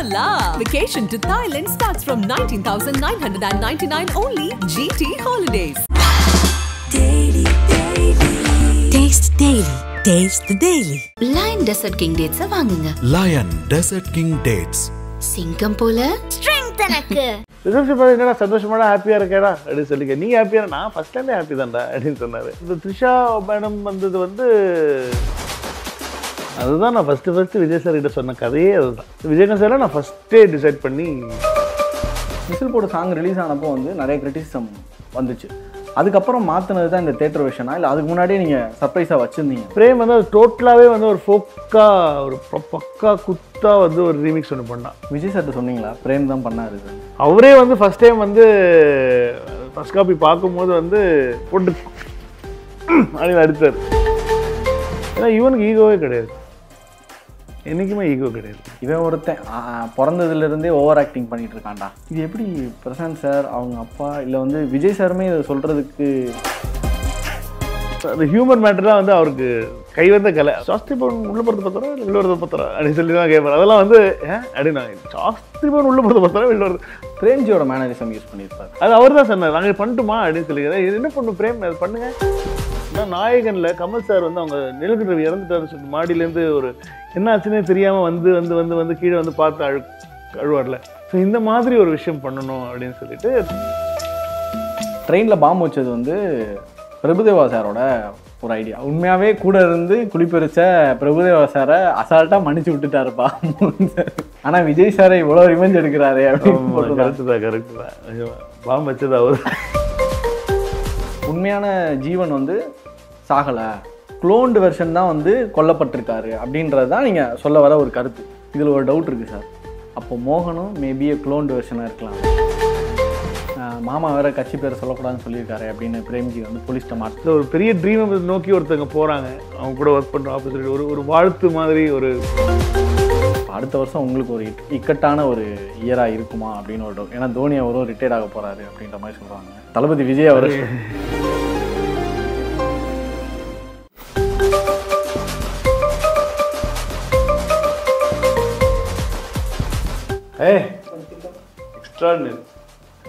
la! Vacation to Thailand starts from 19,999 only. GT Holidays. Taste Daily. Taste the Daily. Lion Desert King Dates வாங்குங்க. Lion Desert King Dates. சிங்கம் போல strength எனக்கு. Reception பார்த்து என்னடா சந்தோஷமாடா ஹாப்பியாக இருக்கேடா அப்படின்னு சொல்லிக்க. நீங்கள் ஹாப்பியாக நான் ஃபஸ்ட் டைமே ஹாப்பி தான்டா அப்படின்னு சொன்னார். இந்த த்ரிஷா மேடம் வந்தது வந்து அதுதான் நான் ஃபஸ்ட்டு விஜய் சார் கிட்ட சொன்ன கதையே அதுதான். விஜயகாந்த் சார் நான் ஃபஸ்ட்டே டிசைட் பண்ணி மிசில் போட சாங் ரிலீஸ் ஆனப்போ வந்து நிறைய கிரிட்டிசிசம் வந்துச்சு. அதுக்கப்புறம் மாற்றினது தான் இந்த தேட்டர் வெர்ஷனா இல்லை அதுக்கு முன்னாடியே நீங்கள் சர்ப்ரைஸாக வச்சுருந்தீங்க? பிரேம் வந்து அது டோட்டலாகவே வந்து ஒரு ஃபோக்கா ஒரு பக்கா குத்தா வந்து ஒரு ரீமிக்ஸ் ஒன்று பண்ணான். விஜய் சார்ட்ட சொன்னீங்களா பிரேம் தான் பண்ணாரு? அவரே வந்து ஃபஸ்ட் டைம் வந்து ஃபஸ்ட் காப்பி பார்க்கும்போது வந்து போட்டு அப்படின்னு அடித்தார். ஏன்னா இவனுக்கு ஈகோவே கிடையாது, என்றைக்குமே ஈகோ கிடையாது. இவன் ஒருத்தன் பிறந்ததுலேருந்தே ஓவர் ஆக்டிங் பண்ணிகிட்டு இருக்கான்டா. இது எப்படி பிரசாந்த் சார் அவங்க அப்பா இல்லை வந்து விஜய் சாருமே இதை சொல்கிறதுக்கு அந்த ஹியூமன் மேட்டர்லாம் வந்து அவருக்கு கை வந்த கலை. சாஸ்திரி பவன் உள்ள போகிறது பார்த்தா இல்லை வெளில வரது பார்த்தா அப்படின்னு சொல்லி தான் கேட்பார். அதெல்லாம் வந்து அப்படின்னா சாஸ்திரி பவன் உள்ள போகிறது பார்த்தா வெளில வருது. பிரேம்ஜியோட மேனரிசம் யூஸ் பண்ணியிருப்பார். அது அவர் தான் சொன்னார், நாங்கள் பண்ணட்டுமா அப்படின்னு சொல்லி. இது என்ன பண்ணும் பிரேம், அது பண்ணுங்க. ஆனால் நாயகனில் கமல் சார் வந்து அவங்க நிலக்கடவி இறந்துட்டாருன்னு சொல்லி மாடியிலேருந்து ஒரு என்ன ஆச்சுன்னே தெரியாமல் வந்து வந்து வந்து வந்து கீழே வந்து பார்த்து அழுவார்ல. ஸோ இந்த மாதிரி ஒரு விஷயம் பண்ணணும் அப்படின்னு சொல்லிட்டு ட்ரெயினில் பாம்பு வச்சது வந்து பிரபுதேவா சாரோட ஒரு ஐடியா. உண்மையாகவே கூட இருந்து குளிப்பறிச்ச பிரபுதேவா சாரை அசால்ட்டாக மன்னிச்சு விட்டுட்டாருப்பா. ஆனால் விஜய் சாரை இவ்வளோ ரிவெஞ்ச் எடுக்கிறாரு அப்படின்னு. கரெக்டு தான் பாம்பு வச்சது அவர். உண்மையான ஜீவன் வந்து சாகலை, குளோன்டு வெர்ஷன் தான் வந்து கொல்லப்பட்டிருக்காரு அப்படின்றது தான் நீங்கள் சொல்ல வர ஒரு கருத்து. இதில் ஒரு டவுட் இருக்குது சார். அப்போ மோகனும் மேபி குளோன்டு வெர்ஷனாக இருக்கலாம். மாமா வேறு கட்சி பேர் சொல்லக்கூடாதுன்னு சொல்லியிருக்காரு அப்படின்னு பிரேம்ஜி வந்து போலீஸ்ட்ட மாற்ற ஒரு பெரிய ட்ரீமை நோக்கி ஒருத்தங்க போகிறாங்க. அவங்க கூட ஒர்க் பண்ணுற ஆப்போசிட் ஒரு வாழ்த்து மாதிரி ஒரு அடுத்த வருஷம் உங்களுக்கு ஒரு இக்கட்டான ஒரு இயராக இருக்குமா அப்படின்னு ஒரு டவுட். ஏன்னா தோனி அவரும் ரிட்டையர்ட் ஆக போகிறாரு அப்படின்ற மாதிரி சொல்கிறாங்க. தளபதி விஜய் அவர் எக்ஸ்ட்ராடினரி.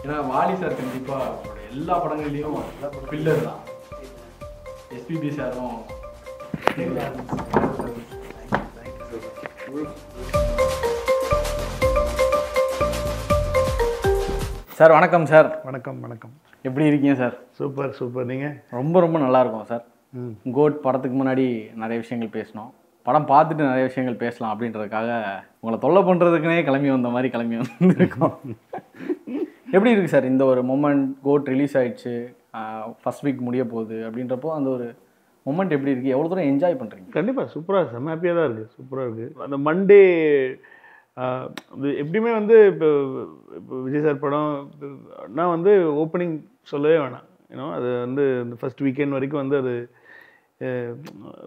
ஏன்னா வாலி சார் கண்டிப்பாக அவரோட எல்லா படங்கள்லையும் பில்லர் தான். எஸ்பிபி சாரும் சார். வணக்கம் சார். வணக்கம் வணக்கம். எப்படி இருக்கீங்க சார்? Super super. நீங்கள்? ரொம்ப நல்லா இருக்கும் சார். கோட் படத்துக்கு முன்னாடி நிறைய விஷயங்கள் பேசினோம். படம் பார்த்துட்டு நிறைய விஷயங்கள் பேசலாம் அப்படின்றதுக்காக உங்களை தொல்லை பண்ணுறதுக்குனே கிளம்பி வந்த மாதிரி கிளம்பி வந்துருக்கோம். எப்படி இருக்குது சார் இந்த ஒரு மொமெண்ட்? கோட் ரிலீஸ் ஆகிடுச்சு, ஃபஸ்ட் வீக் முடிய போகுது அப்படின்றப்போ அந்த ஒரு மொமெண்ட் எப்படி இருக்குது? எவ்வளோ தூரம் என்ஜாய் பண்ணுறீங்க? கண்டிப்பாக சூப்பராக இருக்குது, செம்ம ஹாப்பியாக தான் இருக்குது, சூப்பராக இருக்குது. அந்த மண்டே எப்படியுமே வந்து இப்போ விஜய் சார் படம்னா வந்து ஓப்பனிங் சொல்லவே வேணாம். ஏன்னா அது வந்து இந்த ஃபஸ்ட் வீக்கெண்ட் வரைக்கும் வந்து அது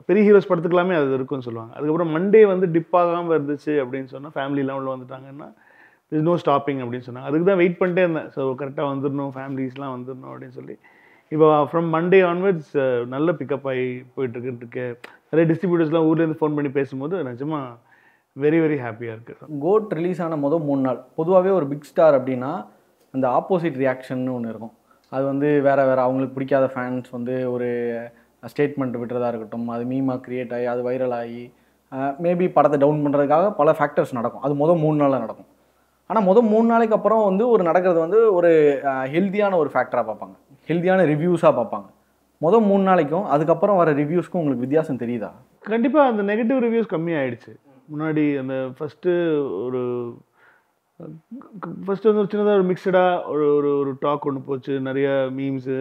பெரிய ஹீரோஸ் படத்துக்கெல்லாமே அது இருக்குன்னு சொல்லுவாங்க. அதுக்கப்புறம் மண்டே வந்து டிப் ஆகாமல் இருந்துச்சு அப்படின்னு சொன்னால் ஃபேமிலிலாம் உள்ள வந்துட்டாங்கன்னா இஸ் நோ ஸ்டாப்பிங் அப்படின்னு சொன்னாங்க. அதுக்கு தான் வெயிட் பண்ணிட்டே இருந்தேன். ஸோ கரெக்டாக வந்துடணும், ஃபேமிலிஸ்லாம் வந்துடணும் அப்படின்னு சொல்லி. இப்போ ஃப்ரம் மண்டே ஆன்வர்ட்ஸ் நல்ல பிக்கப் ஆகி போயிட்டுருக்கு. நிறைய டிஸ்ட்ரிபியூட்டர்ஸ்லாம் ஊர்லேருந்து ஃபோன் பண்ணி பேசும்போது நிஜமாக வெரி வெரி ஹாப்பியாக இருக்குது. கோட் ரிலீஸ் ஆன 3 நாள் பொதுவாகவே ஒரு பிக் ஸ்டார் அப்படின்னா அந்த ஆப்போசிட் ரியாக்ஷன் ஒன்று இருக்கும். அது வந்து வேறு அவங்களுக்கு பிடிக்காத ஃபேன்ஸ் வந்து ஒரு ஸ்டேட்மெண்ட் விட்டுறதா இருக்கட்டும், அது மீமாக க்ரியேட் ஆகி அது வைரல் ஆகி மேபி படத்தை டவுன் பண்ணுறதுக்காக பல ஃபேக்டர்ஸ் நடக்கும். அது 3 நாளில் நடக்கும். ஆனால் 3 நாளைக்கு அப்புறம் வந்து ஒரு நடக்கிறது வந்து ஒரு ஹெல்த்தியான ஒரு ஃபேக்டராக பார்ப்பாங்க, ஹெல்த்தியான ரிவ்யூஸாக பார்ப்பாங்க. 3 நாளைக்கும் அதுக்கப்புறம் வர ரிவ்யூஸ்க்கும் உங்களுக்கு வித்தியாசம் தெரியுதா? கண்டிப்பாக அந்த நெகட்டிவ் ரிவ்யூஸ் கம்மியாகிடுச்சு. முன்னாடி அந்த ஃபஸ்ட்டு வந்து ஒரு சின்னதாக ஒரு மிக்சடாக ஒரு டாக் ஒன்று போச்சு, நிறைய மீம்ஸு.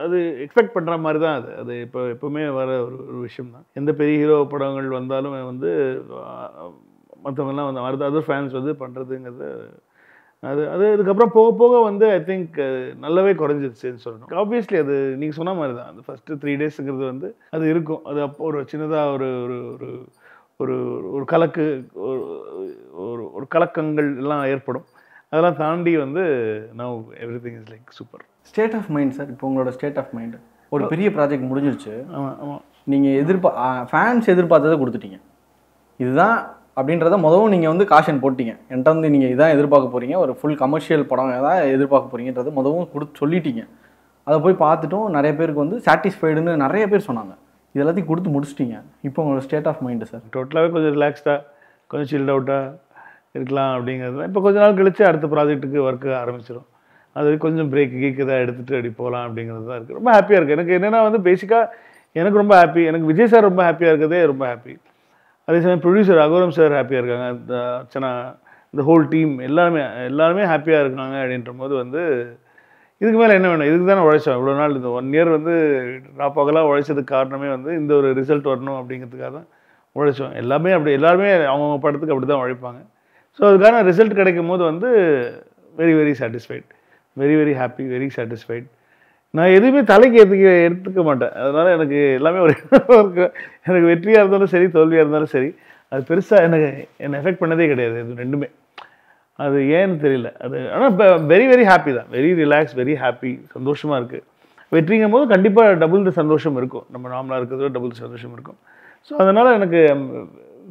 அது எக்ஸ்பெக்ட் பண்ணுற மாதிரி தான். அது எப்போவுமே வர ஒரு விஷயம் தான். எந்த பெரிய ஹீரோ படங்கள் வந்தாலும் வந்து மற்றவங்கலாம் வந்து அதர் ஃபேன்ஸ் வந்து பண்ணுறதுங்கிறது அதுக்கப்புறம் போக போக வந்து ஐ திங்க் நல்லாவே குறைஞ்சிருச்சுன்னு சொல்லணும். ஆப்வியஸ்லி அது நீங்கள் சொன்ன மாதிரி தான். அந்த ஃபஸ்ட்டு 3 டேஸுங்கிறது வந்து அது இருக்கும். அது அப்போ ஒரு சின்னதாக ஒரு கலக்கங்கள் எல்லாம் ஏற்படும். அதெல்லாம் தாண்டி வந்து now everything is like super. State of mind sir, இப்போ உங்களோட ஸ்டேட் ஆஃப் மைண்ட் ஒரு பெரிய ப்ராஜெக்ட் முடிஞ்சிருச்சு. ஆமாம் ஆமாம். நீங்கள் ஃபேன்ஸ் எதிர்பார்த்ததை கொடுத்துட்டீங்க. இதுதான் அப்படின்றத முதவும் நீங்கள் வந்து காஷன் போட்டீங்க. என்கிட்ட வந்து நீங்கள் இதான் எதிர்பார்க்க போகிறீங்க, ஒரு ஃபுல் கமர்ஷியல் படம் தான் எதிர்பார்க்க போகிறீங்கன்றது முதவும் சொல்லிட்டீங்க. அதை போய் பார்த்துட்டும் நிறைய பேருக்கு வந்து சாட்டிஸ்ஃபைடுன்னு நிறைய பேர் சொன்னாங்க. இது எல்லாத்தையும் கொடுத்து முடிச்சிட்டிங்க. இப்போ உங்களோட ஸ்டேட் ஆஃப் மைண்டு சார்? டோட்டலாகவே கொஞ்சம் ரிலாக்ஸ்டாக கொஞ்சம் சில்ட் அவுட்டாக இருக்கலாம் அப்படிங்கிறது தான். இப்போ கொஞ்ச நாள் கழிச்சு அடுத்த ப்ராஜெக்ட்டுக்கு ஒர்க்கு ஆரம்பிச்சிடும். அது கொஞ்சம் பிரேக் கீக்கு தான் எடுத்துகிட்டு அப்படி போகலாம் அப்படிங்கிறது தான் இருக்குது. ரொம்ப ஹாப்பியாக இருக்குது. எனக்கு என்னென்னா வந்து பேசிக்காக எனக்கு ரொம்ப ஹாப்பி. எனக்கு விஜய் சார் ரொம்ப ஹாப்பியாக இருக்கிறதே ரொம்ப ஹாப்பி. அதே சமயம் ப்ரொடியூசர் அகோரம் சார் ஹாப்பியாக இருக்காங்க. அர்ச்சனா, இந்த ஹோல் டீம் எல்லாருமே ஹாப்பியாக இருக்காங்க அப்படின்ற போது வந்து இதுக்கு மேலே என்ன வேணும்? இதுக்கு தானே உழைச்சோம் இவ்வளோ நாள். இந்த 1 இயர் வந்து நான் பகலாக உழைச்சதுக்கு காரணமே வந்து இந்த ஒரு ரிசல்ட் வரணும் அப்படிங்கிறதுக்காக தான் உழைச்சோம். எல்லாருமே அவங்கவுங்க படத்துக்கு அப்படி தான் உழைப்பாங்க. ஸோ அதுக்கான ரிசல்ட் கிடைக்கும் போது வந்து very very satisfied, very very happy, very satisfied. நான் எதுவுமே தலைக்கு எடுத்துக்க மாட்டேன். அதனால் எனக்கு எல்லாமே எனக்கு வெற்றியாக இருந்தாலும் சரி, தோல்வியாக இருந்தாலும் சரி, அது பெருசாக என்னை எஃபெக்ட் பண்ணதே கிடையாது. இது ரெண்டுமே அது ஏன்னு தெரியல. அது ஆனால் இப்போ வெரி வெரி ஹாப்பி தான். வெரி ரிலாக்ஸ், வெரி ஹாப்பி, சந்தோஷமாக இருக்குது. வெற்றிங்கும் போது கண்டிப்பாக டபுள் த சந்தோஷம் இருக்கும். நம்ம நார்மலாக இருக்கிறதோட டபுள் சந்தோஷம் இருக்கும். ஸோ அதனால் எனக்கு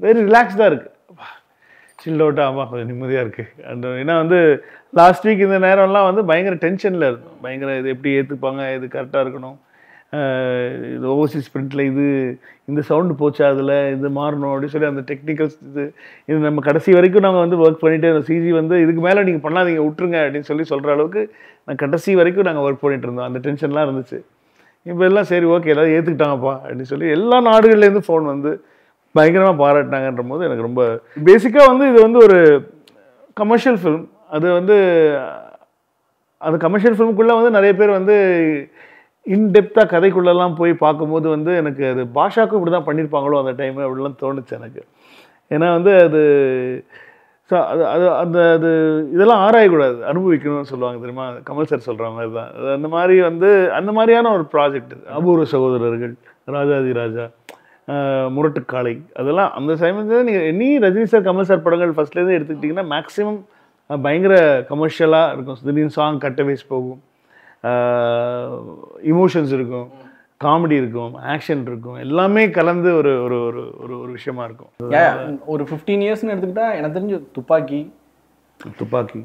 வெரி ரிலாக்ஸ்டாக இருக்குது. சில் அவுட்டாக ஆமாம் கொஞ்சம் நிம்மதியாக இருக்குது. அந்த ஏன்னா வந்து லாஸ்ட் வீக் இந்த நேரம்லாம் வந்து பயங்கர டென்ஷனில் இருந்தோம். பயங்கர இது எப்படி ஏற்றுப்பாங்க, இது கரெக்டாக இருக்கணும், இது ஓவர்சீஸ் ஸ்பிரிண்ட்டில் இந்த சவுண்டு போச்சா, அதில் இது மாறணும் அப்படின்னு சொல்லி அந்த டெக்னிக்கல்ஸ் இது நம்ம கடைசி வரைக்கும் நாங்கள் வந்து ஒர்க் பண்ணிவிட்டு அந்த சிஜி வந்து இதுக்கு மேலே நீங்கள் பண்ணாதீங்க விட்டுருங்க அப்படின்னு சொல்கிற அளவுக்கு நான் கடைசி வரைக்கும் நாங்கள் ஒர்க் பண்ணிகிட்டு இருந்தோம். அந்த டென்ஷன்லாம் இருந்துச்சு. இப்போ எல்லாம் சரி ஓகே எல்லாரும் ஏற்றுக்கிட்டாங்கப்பா அப்படின்னு சொல்லி எல்லா நாடுகள்லேருந்து ஃபோன் வந்து பயங்கரமாக பாராட்டினாங்கன்ற போது எனக்கு ரொம்ப பேசிக்காக வந்து இது வந்து ஒரு கமர்ஷியல் ஃபிலிம். அது வந்து அந்த கமர்ஷியல் ஃபிலிமுக்குள்ளே வந்து நிறைய பேர் வந்து இன்டெப்த்தாக கதைக்குள்ளெல்லாம் போய் பார்க்கும்போது வந்து எனக்கு அது பாஷாக்கும் இப்படி தான் பண்ணியிருப்பாங்களோ அந்த டைமு அப்படிலாம் தோணுச்சு எனக்கு. ஏன்னா வந்து அது ஸோ அது இதெல்லாம் ஆராயக்கூடாது, அனுபவிக்கணும்னு சொல்லுவாங்க தெரியுமா, கமல் சார் சொல்கிற மாதிரி தான். அது அந்த மாதிரியான ஒரு ப்ராஜெக்ட். அபூர்வ சகோதரர்கள், ராஜாதி ராஜா, முரட்டுக்காளை, அதெல்லாம் அந்த சமயத்தில் நீங்கள் ரஜினி சார் கமல் சார் படங்கள் ஃபஸ்ட்லேருந்து எடுத்துக்கிட்டிங்கன்னா மேக்ஸிமம் பயங்கர கமர்ஷியலாக இருக்கும். திடீர்னு சாங் கட்டவேஸ் போகும், இமோஷன்ஸ் இருக்கும், காமெடி இருக்கும், ஆக்ஷன் இருக்கும், எல்லாமே கலந்து ஒரு ஒரு ஒரு ஒரு ஒரு விஷயமா இருக்கும். ஒரு 15 இயர்ஸ்னு எடுத்துக்கிட்டா எனக்கு தெரிஞ்சு துப்பாக்கி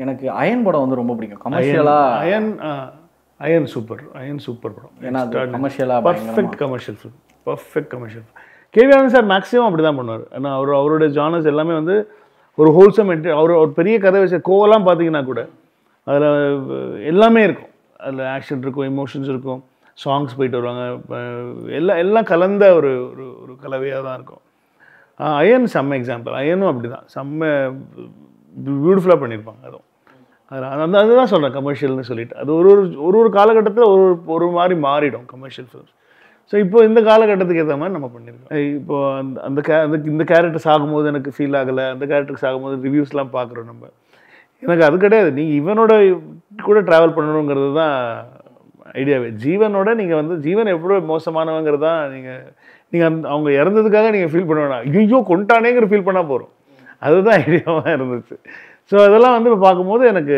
எனக்கு அயன் படம் வந்து ரொம்ப பிடிக்கும். கமர்ஷியலாக அயன் சூப்பர் படம். ஏன்னா கமர்ஷியலாக perfect commercial film, perfect commercial. KV Anand sir maximum அப்படி தான் பண்ணுவார். ஏன்னா அவரோட ஜானர்ஸ் எல்லாமே வந்து ஒரு ஹோல்சம் ஒரு பெரிய கதை வச்ச கோவெல்லாம் பார்த்தீங்கன்னா கூட அதில் எல்லாமே இருக்கும். அதில் ஆக்ஷன் இருக்கும், எமோஷன்ஸ் இருக்கும், சாங்ஸ் போயிட்டு வருவாங்க, எல்லாம் கலந்த ஒரு ஒரு கலவையாக தான் இருக்கும். அயன் செம்ம எக்ஸாம்பிள். அயனும் அப்படி தான் செம்ம பியூட்டிஃபுல்லாக பண்ணியிருப்பாங்க. அதுதான் சொல்கிறேன் கமர்ஷியல்னு சொல்லிட்டு. அது ஒரு காலகட்டத்தில் ஒரு மாதிரி மாறிடும் கமர்ஷியல் ஃபிலிம்ஸ். ஸோ இப்போ இந்த காலகட்டத்துக்கு ஏற்ற மாதிரி நம்ம பண்ணியிருக்கோம். இப்போது இந்த கேரக்டர்ஸ் ஆகும்போது எனக்கு ஃபீல் ஆகலை, அந்த கேரக்டர்ஸ் ஆகும்போது ரிவ்யூஸ்லாம் பார்க்குறோம் நம்ம. எனக்கு அது கிடையாது. நீங்கள் இவனோட கூட ட்ராவல் பண்ணணுங்கிறது தான் ஐடியாவே. ஜீவனோட நீங்கள் வந்து ஜீவன் எவ்வளோ மோசமானவங்கிறது தான் நீங்கள் அவங்க இறந்ததுக்காக நீங்கள் ஃபீல் பண்ண வேணாம், ஐயோ கொண்டானேங்கிற ஃபீல் பண்ணால் போகிறோம். அதுதான் ஐடியாவாக இருந்துச்சு. ஸோ அதெல்லாம் வந்து இப்போ பார்க்கும்போது எனக்கு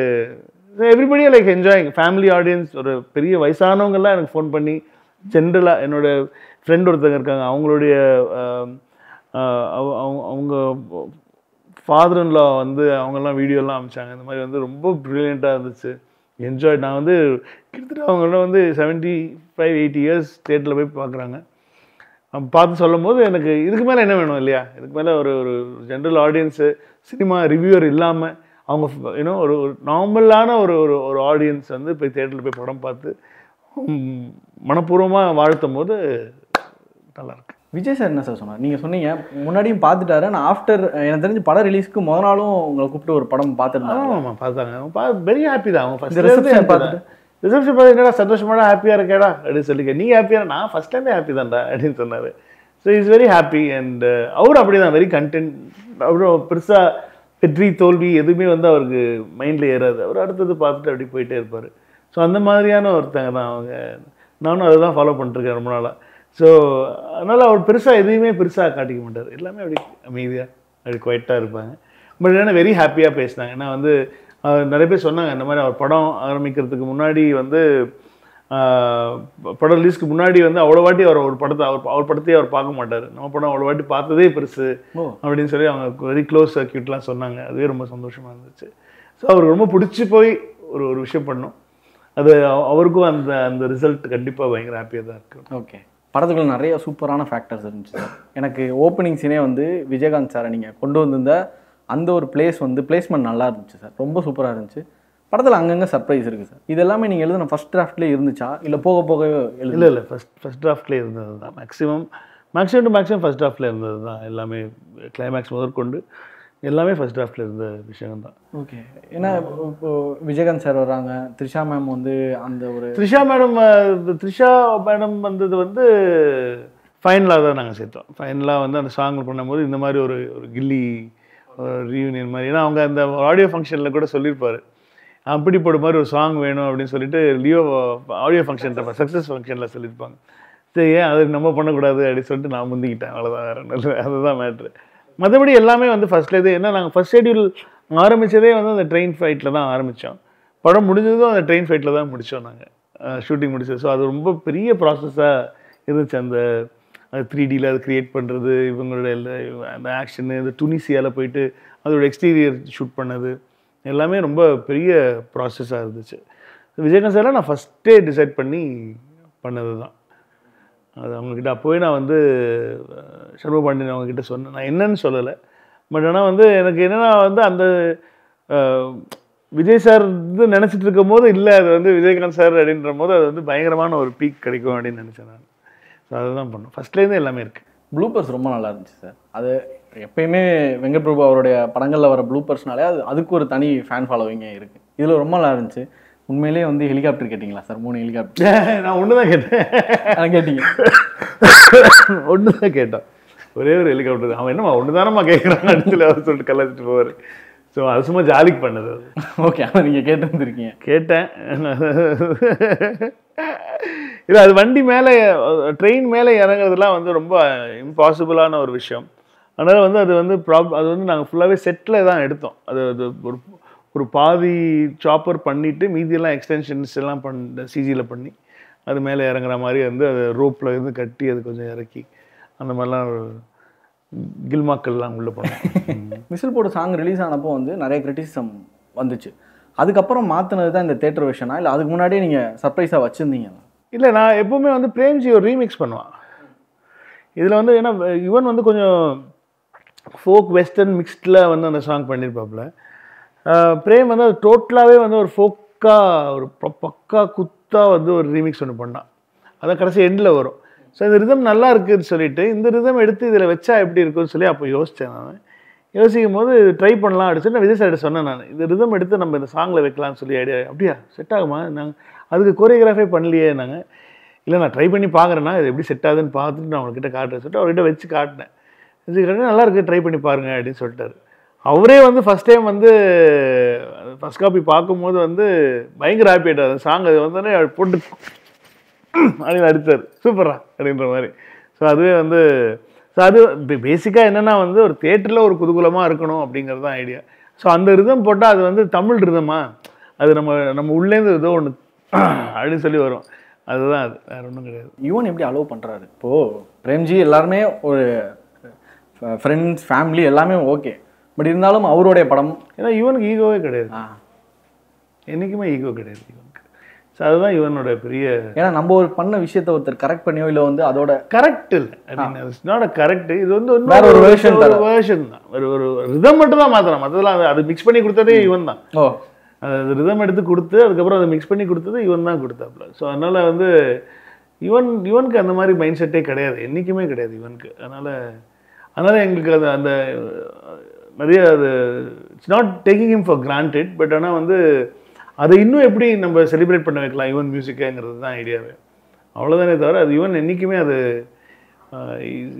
everybody like enjoying. Family audience, ஒரு பெரிய வயசானவங்கெல்லாம் எனக்கு ஃபோன் பண்ணி, ஜென்ரலாக என்னோடய ஃப்ரெண்ட் ஒருத்தங்க இருக்காங்க, அவங்களுடைய அவங்க ஃபாதர்-இன்-லா வந்து அவங்கெல்லாம் வீடியோலாம் அனுப்பிச்சாங்க. இந்த மாதிரி வந்து ரொம்ப ப்ரில்லியண்ட்டாக இருந்துச்சு, என்ஜாய். நான் வந்து கிட்டத்தட்ட அவங்கள வந்து 75-80 இயர்ஸ் தேட்டரில் போய் பார்க்குறாங்க. பார்த்து சொல்லும் போது எனக்கு இதுக்கு மேலே என்ன வேணும் இல்லையா? இதுக்கு மேலே ஒரு ஜென்ரல் ஆடியன்ஸு, சினிமா ரிவ்யூவர் இல்லாமல் அவங்க ஒரு நார்மலான ஒரு ஆடியன்ஸ் வந்து போய் தேட்டரில் போய் படம் பார்த்து மனப்பூர்வமாக வாழ்த்தும் போது நல்லாயிருக்கு. விஜய் சார் என்ன சார் சொன்னார்? நீங்கள் சொன்னீங்க முன்னாடியும் பார்த்துட்டாரு, நான் ஆஃப்டர் எனக்கு தெரிஞ்சு படம் ரிலீஸ்க்கு முதல் நாளும் உங்களை கூப்பிட்டு ஒரு படம் பார்த்துருந்தாங்க. ஆமாம் பார்த்தாங்க. வெரி ஹாப்பி தான். அவங்க ஃபஸ்ட் ரிசப்ஷன் பார்த்து என்னடா சந்தோஷமாடா ஹாப்பியாக இருக்கேடா அப்படின்னு சொல்லிக்க. நீங்கள் ஹாப்பியாக? நான் ஃபஸ்ட் டைமே ஹாப்பி தான்டா அப்படின்னு சொன்னார். So is very happy. And அவரும் அப்படி தான் வெரி கண்டென்ட். அவரும் பெருசாக வெற்றி தோல்வி எதுவுமே வந்து அவருக்கு மைண்டில் ஏறாது. அவர் அடுத்தது பார்த்துட்டு அப்படி போயிட்டே இருப்பார். ஸோ அந்த மாதிரியான ஒருத்தங்க தான் அவங்க. நானும் அதை தான் ஃபாலோ பண்ணிட்டுருக்கேன் ரொம்ப நாளாக. ஸோ அதனால் அவர் பெருசாக எதுவுமே பெருசாக காட்டிக்க மாட்டார். எல்லாமே அப்படி அமைதியாக அப்படி குவைட்டாக இருப்பாங்க. பட் ஏன்னா வெரி ஹாப்பியாக பேசினாங்க. ஏன்னா வந்து நிறைய பேர் சொன்னாங்க இந்த மாதிரி அவர் படம் ஆரம்பிக்கிறதுக்கு முன்னாடி வந்து படம் ரிலீஸ்க்கு முன்னாடி வந்து அவ்வளோ வாட்டி அவர் படத்தையே அவர் பார்க்க மாட்டார். நம்ம படம் அவ்வளோ வாட்டி பார்த்ததே பெருசு அப்படின்னு சொல்லி அவங்க வெரி க்ளோஸ் சர்க்கியூட்லாம் சொன்னாங்க. அதுவே ரொம்ப சந்தோஷமாக இருந்துச்சு. ஸோ அவருக்கு ரொம்ப பிடிச்சி போய் ஒரு விஷயம் பண்ணோம். அது அவருக்கும் அந்த ரிசல்ட் கண்டிப்பாக பயங்கர ஹாப்பியாக தான் இருக்குது. ஓகே, படத்துக்குள்ள நிறைய சூப்பரான ஃபேக்டர்ஸ் இருந்துச்சு சார். எனக்கு ஓப்பனிங் சீனே வந்து விஜயகாந்த் சாரை நீங்கள் கொண்டு வந்திருந்த அந்த ஒரு பிளேஸ்மெண்ட் நல்லா இருந்துச்சு சார். ரொம்ப சூப்பராக இருந்துச்சு. படத்தில் அங்கங்கே சர்ப்ரைஸ் இருக்குது சார். இது எல்லாமே நீங்கள் எழுதுன ஃபஸ்ட் டிராஃப்ட்லேயே இருந்துச்சா இல்லை போக போக இல்லை ஃபஸ்ட் டிராஃப்ட்லேயே இருந்தது தான். மேக்ஸிமம் ஃபஸ்ட் டிராஃப்டில் இருந்தது தான். எல்லாமே கிளைமேக்ஸ் முதற்கொண்டு எல்லாமே ஃபஸ்ட் டிராஃப்டில் இருந்த விஷயம் தான். ஓகே, ஏன்னா இப்போ விஜயகாந்த் சார் வர்றாங்க, த்ரிஷா மேம் வந்து அந்த ஒரு த்ரிஷா மேடம் வந்தது வந்து ஃபைனலாக தான் நாங்கள் சேர்த்தோம். ஃபைனலாக வந்து அந்த சாங் பண்ணும்போது இந்த மாதிரி ஒரு கில்லி ரீயூனியன் மாதிரி, ஏன்னா அவங்க அந்த ஆடியோ ஃபங்க்ஷனில் கூட சொல்லியிருப்பார் அப்படிப்பட்ட மாதிரி ஒரு சாங் வேணும் அப்படின்னு சொல்லிட்டு லியோ ஆடியோ ஃபங்க்ஷன் சக்ஸஸ் ஃபங்க்ஷனில் சொல்லியிருப்பாங்க. சரி, ஏன் அது நம்ம பண்ணக்கூடாது அப்படின்னு சொல்லிட்டு நான் முந்திக்கிட்டேன். அவ்வளோதான், வேறு நல்ல அதுதான் மேட்ரு. மற்றபடி எல்லாமே வந்து ஃபஸ்ட்லேயே ஏன்னா நாங்கள் ஃபஸ்ட் ஷெட்யூல் ஆரம்பித்ததே வந்து அந்த ட்ரெயின் ஃபைட்டில் தான் ஆரம்பித்தோம். படம் முடிஞ்சதும் அந்த ட்ரெயின் ஃபைட்டில் தான் முடித்தோம் நாங்கள் ஷூட்டிங் முடிச்சது. ஸோ அது ரொம்ப பெரிய ப்ராசஸாக இருந்துச்சு. அந்த 3Dயில் அது க்ரியேட் பண்ணுறது, இவங்களோட அந்த ஆக்ஷனு, இந்த துனிசியால் போயிட்டு அதோட எக்ஸ்டீரியர் ஷூட் பண்ணது எல்லாமே ரொம்ப பெரிய ப்ராசஸாக இருந்துச்சு. விஜயகாந்த் சார்லாம் நான் ஃபஸ்ட்டே டிசைட் பண்ணி பண்ணது தான். அது அவங்கக்கிட்ட அப்போவே நான் வந்து சர்வ பாண்டியன் அவங்கக்கிட்ட சொன்னேன். நான் என்னன்னு சொல்லலை, பட் ஆனால் வந்து எனக்கு என்னென்னா வந்து அந்த விஜய் சார் இது நினச்சிட்டு இருக்கும் போது இல்லை, அது வந்து விஜயகாந்த் சார் அப்படின்ற போது அது வந்து பயங்கரமான ஒரு பீக் கிடைக்கும் அப்படின்னு நினச்சேன் நான். ஸோ அதுதான் பண்ணோம். ஃபஸ்ட்லேருந்தே எல்லாமே இருக்குது. ப்ளூப்பர்ஸ் ரொம்ப நல்லா இருந்துச்சு சார். அது எப்பயுமே வெங்கட் பிரபு அவருடைய படங்களில் வர ப்ளூப்பர்ஸ்னாலே அதுக்கு ஒரு தனி ஃபேன் ஃபாலோவிங்கே இருக்குது. இதில் ரொம்ப நல்லா இருந்துச்சு. உண்மையிலேயே வந்து ஹெலிகாப்டர் கேட்டிங்களா சார்? 3 ஹெலிகாப்டர். நான் ஒன்று தான் கேட்டேன். கேட்டீங்க? ஒன்று தான் கேட்டான், ஒரே ஒரு ஹெலிகாப்டர். அவன் என்னம்மா ஒன்று தானம்மா கேட்குறான் அடுத்துல அவர் சொல்லிட்டு கலாச்சிட்டு போவார். ஸோ அது சும்மா ஜாலிக்கு பண்ணது. அது ஓகே, அதை நீங்கள் கேட்டுருந்துருக்கீங்க? கேட்டேன். இல்லை, அது வண்டி மேலே ட்ரெயின் மேலே இறங்குறதுலாம் வந்து ரொம்ப இம்பாசிபிளான ஒரு விஷயம். அதனால் வந்து அது வந்து நாங்கள் ஃபுல்லாகவே செட்டில் தான் எடுத்தோம். அது ஒரு பாதி சாப்பர் பண்ணிவிட்டு மீதியெல்லாம் எக்ஸ்டென்ஷன்ஸ் எல்லாம் சிஜியில் பண்ணி அது மேலே இறங்குற மாதிரி வந்து அது ரோப்பில் இருந்து கட்டி அது கொஞ்சம் இறக்கி அந்த மாதிரிலாம் கில்மாக்கள்லாம் உள்ளே போனோம். விசில் போட சாங் ரிலீஸ் ஆனப்போ வந்து நிறைய கிரிட்டிசிசம் வந்துச்சு. அதுக்கப்புறம் மாற்றினது தான் இந்த தேட்டர் வெர்ஷனா, இல்லை அதுக்கு முன்னாடியே நீங்கள் சர்ப்ரைஸாக வச்சுருந்தீங்க? இல்லை, நான் எப்போவுமே வந்து பிரேம்ஜி ஒரு ரீமிக்ஸ் பண்ணுவான் இதில் வந்து. ஏன்னா இவன் வந்து கொஞ்சம் ஃபோக் வெஸ்டர்ன் மிக்ஸ்டில் வந்து அந்த சாங் பண்ணியிருப்பாப்புல. பிரேம் வந்து அது டோட்டலாகவே வந்து ஒரு ஃபோக்காக ஒரு பக்கா குத்தாக வந்து ஒரு ரீமிக்ஸ் ஒன்று பண்ணான். அதான் கடைசி எண்டில் வரும். ஸோ இந்த ரிதம் நல்லா இருக்குதுன்னு சொல்லிட்டு இந்த ரிதம் எடுத்து இதில் வச்சா எப்படி இருக்குன்னு சொல்லி அப்போ யோசித்தேன். நான் யோசிக்கும் போது ட்ரை பண்ணலாம் அப்படின்னு நான் விஜய் சார்கிட்ட சொன்னேன். நான் இந்த ரிதம் எடுத்து நம்ம இந்த சாங்கில் வைக்கலாம்னு சொல்லி ஐடியா. அப்படியா, செட் ஆகுமா? நாங்கள் அதுக்கு கோரியோகிராஃபே பண்ணலையே. நாங்கள் இல்லை, நான் ட்ரை பண்ணி பார்க்குறேன்னா இது எப்படி செட் ஆகுதுன்னு பார்த்துட்டு நான் அவங்ககிட்ட காட்டுறேன் சொல்லிட்டு அவர்கிட்ட வச்சு காட்டினேன். நல்லா இருக்குது, ட்ரை பண்ணி பாருங்க அப்படின்னு சொல்லிட்டாரு. அவரே வந்து ஃபஸ்ட் டைம் வந்து ஃபஸ்ட் காப்பி பார்க்கும்போது வந்து பயங்கர ஹாப்பி ஆகிட்டார். அந்த சாங் அது வந்தோடனே போட்டு அப்படின்னு அடித்தார், சூப்பரா அப்படின்ற மாதிரி. ஸோ அதுவே வந்து அது பேசிக்காக என்னென்னா வந்து ஒரு தேட்டரில் ஒரு குதூகலமாக இருக்கணும் அப்படிங்கிறது தான் ஐடியா. ஸோ அந்த ரிதம் போட்டால் அது வந்து தமிழ் ரிதமா, அது நம்ம உள்ளேருந்து ஏதோ ஒன்று அப்படின்னு சொல்லி வரும். அதுதான் அது, வேறு ஒன்றும் கிடையாது. யுவன் எப்படி அலோவ் பண்ணுறாரு? இப்போது பிரேம்ஜி எல்லாருமே ஒரு ஃப்ரெண்ட்ஸ் ஃபேமிலி எல்லாமே ஓகே, பட் இருந்தாலும் அவருடைய படம். ஏன்னா யுவனுக்கு ஈகோவே கிடையாது, என்றைக்குமே ஈகோ கிடையாது யுவனுக்கு. ஸோ அதுதான் இவனோட பெரிய, ஏன்னா நம்ம ஒரு பண்ண விஷயத்தை ஒருத்தர் கரெக்ட் பண்ணியோ இல்லை வந்து அதோட கரெக்ட் இல்லை அப்படின்னு இட்ஸ் நாட் அ கரெக்ட். இது வந்து வேற ஒரு வேர்ஷன் தான், ஒரு ரிதம் மட்டும் தான் மாற்றலாம். மற்றதெல்லாம் அது மிக்ஸ் பண்ணி கொடுத்ததே இவன் தான். அது ரிதம் எடுத்து கொடுத்து அதுக்கப்புறம் அதை மிக்ஸ் பண்ணி கொடுத்தது இவன் தான் கொடுத்தாப்புல. ஸோ அதனால் வந்து இவனுக்கு அந்த மாதிரி மைண்ட் செட்டே கிடையாது, என்றைக்குமே கிடையாது இவனுக்கு. அதனால் எங்களுக்கு அது அந்த நிறைய அது it's not taking him for granted. But ஆனால் வந்து அதை இன்னும் எப்படி நம்ம செலிப்ரேட் பண்ண வைக்கலாம் யுவன் மியூசிக்குங்கிறது தான் ஐடியாவே. அவ்வளோதானே தவிர அது யுவன் என்றைக்குமே அது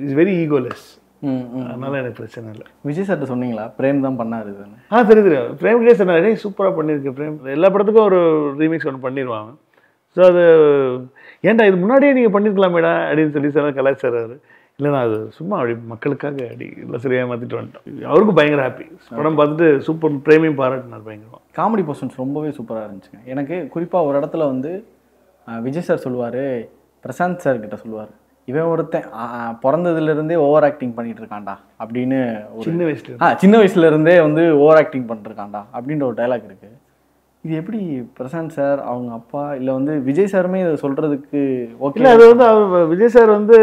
இஸ் வெரி ஈகோலெஸ். அதனால எனக்கு பிரச்சனை இல்லை. விஜய் சார்ட்ட சொன்னீங்களா பிரேம் தான் பண்ணார் இதுன்னு? தெரியும். பிரேம் கிட்டே சொன்னார், சூப்பராக பண்ணியிருக்கு பிரேம், எல்லா படத்துக்கும் ஒரு ரீமிக்ஸ் ஒன்று பண்ணிடுவாங்க. ஸோ அது ஏன்டா இது முன்னாடியே நீங்கள் பண்ணியிருக்கலாமேடா அப்படின்னு சொல்லி சொன்ன கலாச்சாரம். இல்லைண்ணா அது சும்மா அப்படி மக்களுக்காக அப்படி இல்லை சரியாக மாற்றிட்டு வந்துட்டோம். அவருக்கும் பயங்கர ஹாப்பி, படம் பார்த்துட்டு சூப்பர், பிரேமையும் பாராட்டினார் பயங்கரமாக. காமெடி பர்சன்ஸ் ரொம்பவே சூப்பராக இருந்துச்சுங்க. எனக்கு குறிப்பாக ஒரு இடத்துல வந்து விஜய் சார் சொல்லுவார், பிரசாந்த் சார் கிட்ட சொல்லுவார், இவன் ஒருத்தன் பிறந்ததுலேருந்தே ஓவர் ஆக்டிங் பண்ணிட்டு இருக்கான்டா அப்படின்னு. சின்ன வயசுலேருந்தே வந்து ஓவர் ஆக்டிங் பண்ணிருக்கான்டா அப்படின்ற ஒரு டைலாக் இருக்குது. இது எப்படி பிரசாந்த் சார், அவங்க அப்பா, இல்லை வந்து விஜய் சாருமே இதை சொல்கிறதுக்கு ஓகே? இல்லை, அது வந்து விஜய் சார் வந்து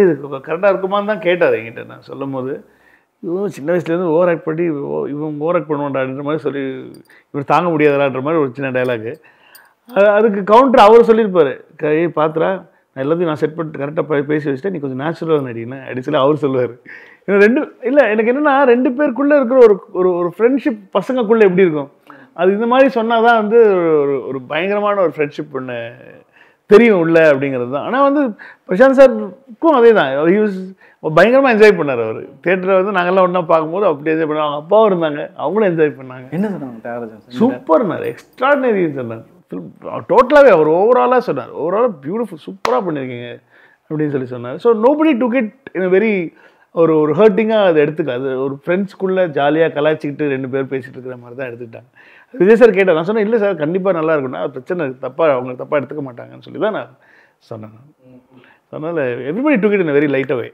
இது கரெக்டாக இருக்குமான்னு தான் கேட்டார் என்கிட்ட. நான் சொல்லும் போது இவன் சின்ன வயசுலேருந்து ஓவர் ஆக்ட் பண்ணி இவன் ஓவர் ஆக்ட் பண்ணுவான்டான்ற மாதிரி சொல்லி இவர் தாங்க முடியாதான்ற மாதிரி ஒரு சின்ன டைலாகு. அதுக்கு கவுண்டர் அவர் சொல்லியிருப்பார், பார்த்துறா நான் எல்லாத்தையும் நான் செட் பண்ணிட்டு கரெக்டாக பேசி வச்சுட்டேன், நீ கொஞ்சம் நேச்சுரலாக நடினேன் அப்படின்னு சொல்லி அவர் சொல்லுவார். இன்னும் ரெண்டு இல்லை, எனக்கு என்னென்னா 2 பேருக்குள்ளே இருக்கிற ஒரு ஃப்ரெண்ட்ஷிப் பசங்களுக்குள்ளே எப்படி இருக்கும், அது இந்த மாதிரி சொன்னால் தான் வந்து ஒரு பயங்கரமான ஒரு ஃப்ரெண்ட்ஷிப் ஒன்று தெரியும் உள்ள அப்படிங்கிறது தான். ஆனால் வந்து பிரசாந்த் சாருக்கும் அதே தான், பயங்கரமாக என்ஜாய் பண்ணார் அவர். தேட்டரை வந்து நாங்கள்லாம் ஒன்றா பார்க்கும்போது அப்படி என்ஜாய் பண்ணாங்க. அவங்க அப்பாவும் இருந்தாங்க, அவங்களும் என்ஜாய் பண்ணாங்க. என்ன சொன்னாங்க? சூப்பர்னார், எக்ஸ்ட்ராடினரி சொன்னார். டோட்டலாகவே அவர் ஓவராலாக சொன்னார், ஓவராலாக பியூட்டிஃபுல், சூப்பராக பண்ணியிருக்கீங்க அப்படின்னு சொல்லி சொன்னார். So nobody took it in very ஒரு ஹர்ட்டிங்காக அதை எடுத்துக்க. அது ஒரு ஃப்ரெண்ட்ஸ்குள்ளே ஜாலியாக கலாய்ச்சிக்கிட்டு 2 பேர் பேசிகிட்டு இருக்கிற மாதிரி தான் எடுத்துக்கிட்டாங்க. விஜய் சார் கேட்டார், நான் சொன்னேன் இல்லை சார் கண்டிப்பாக நல்லா இருக்கும்னா அது பிரச்சனை அவங்க தப்பாக எடுத்துக்க மாட்டாங்கன்னு சொல்லி தான் நான் சொன்னேன். அதனால் everybody took it in very light away.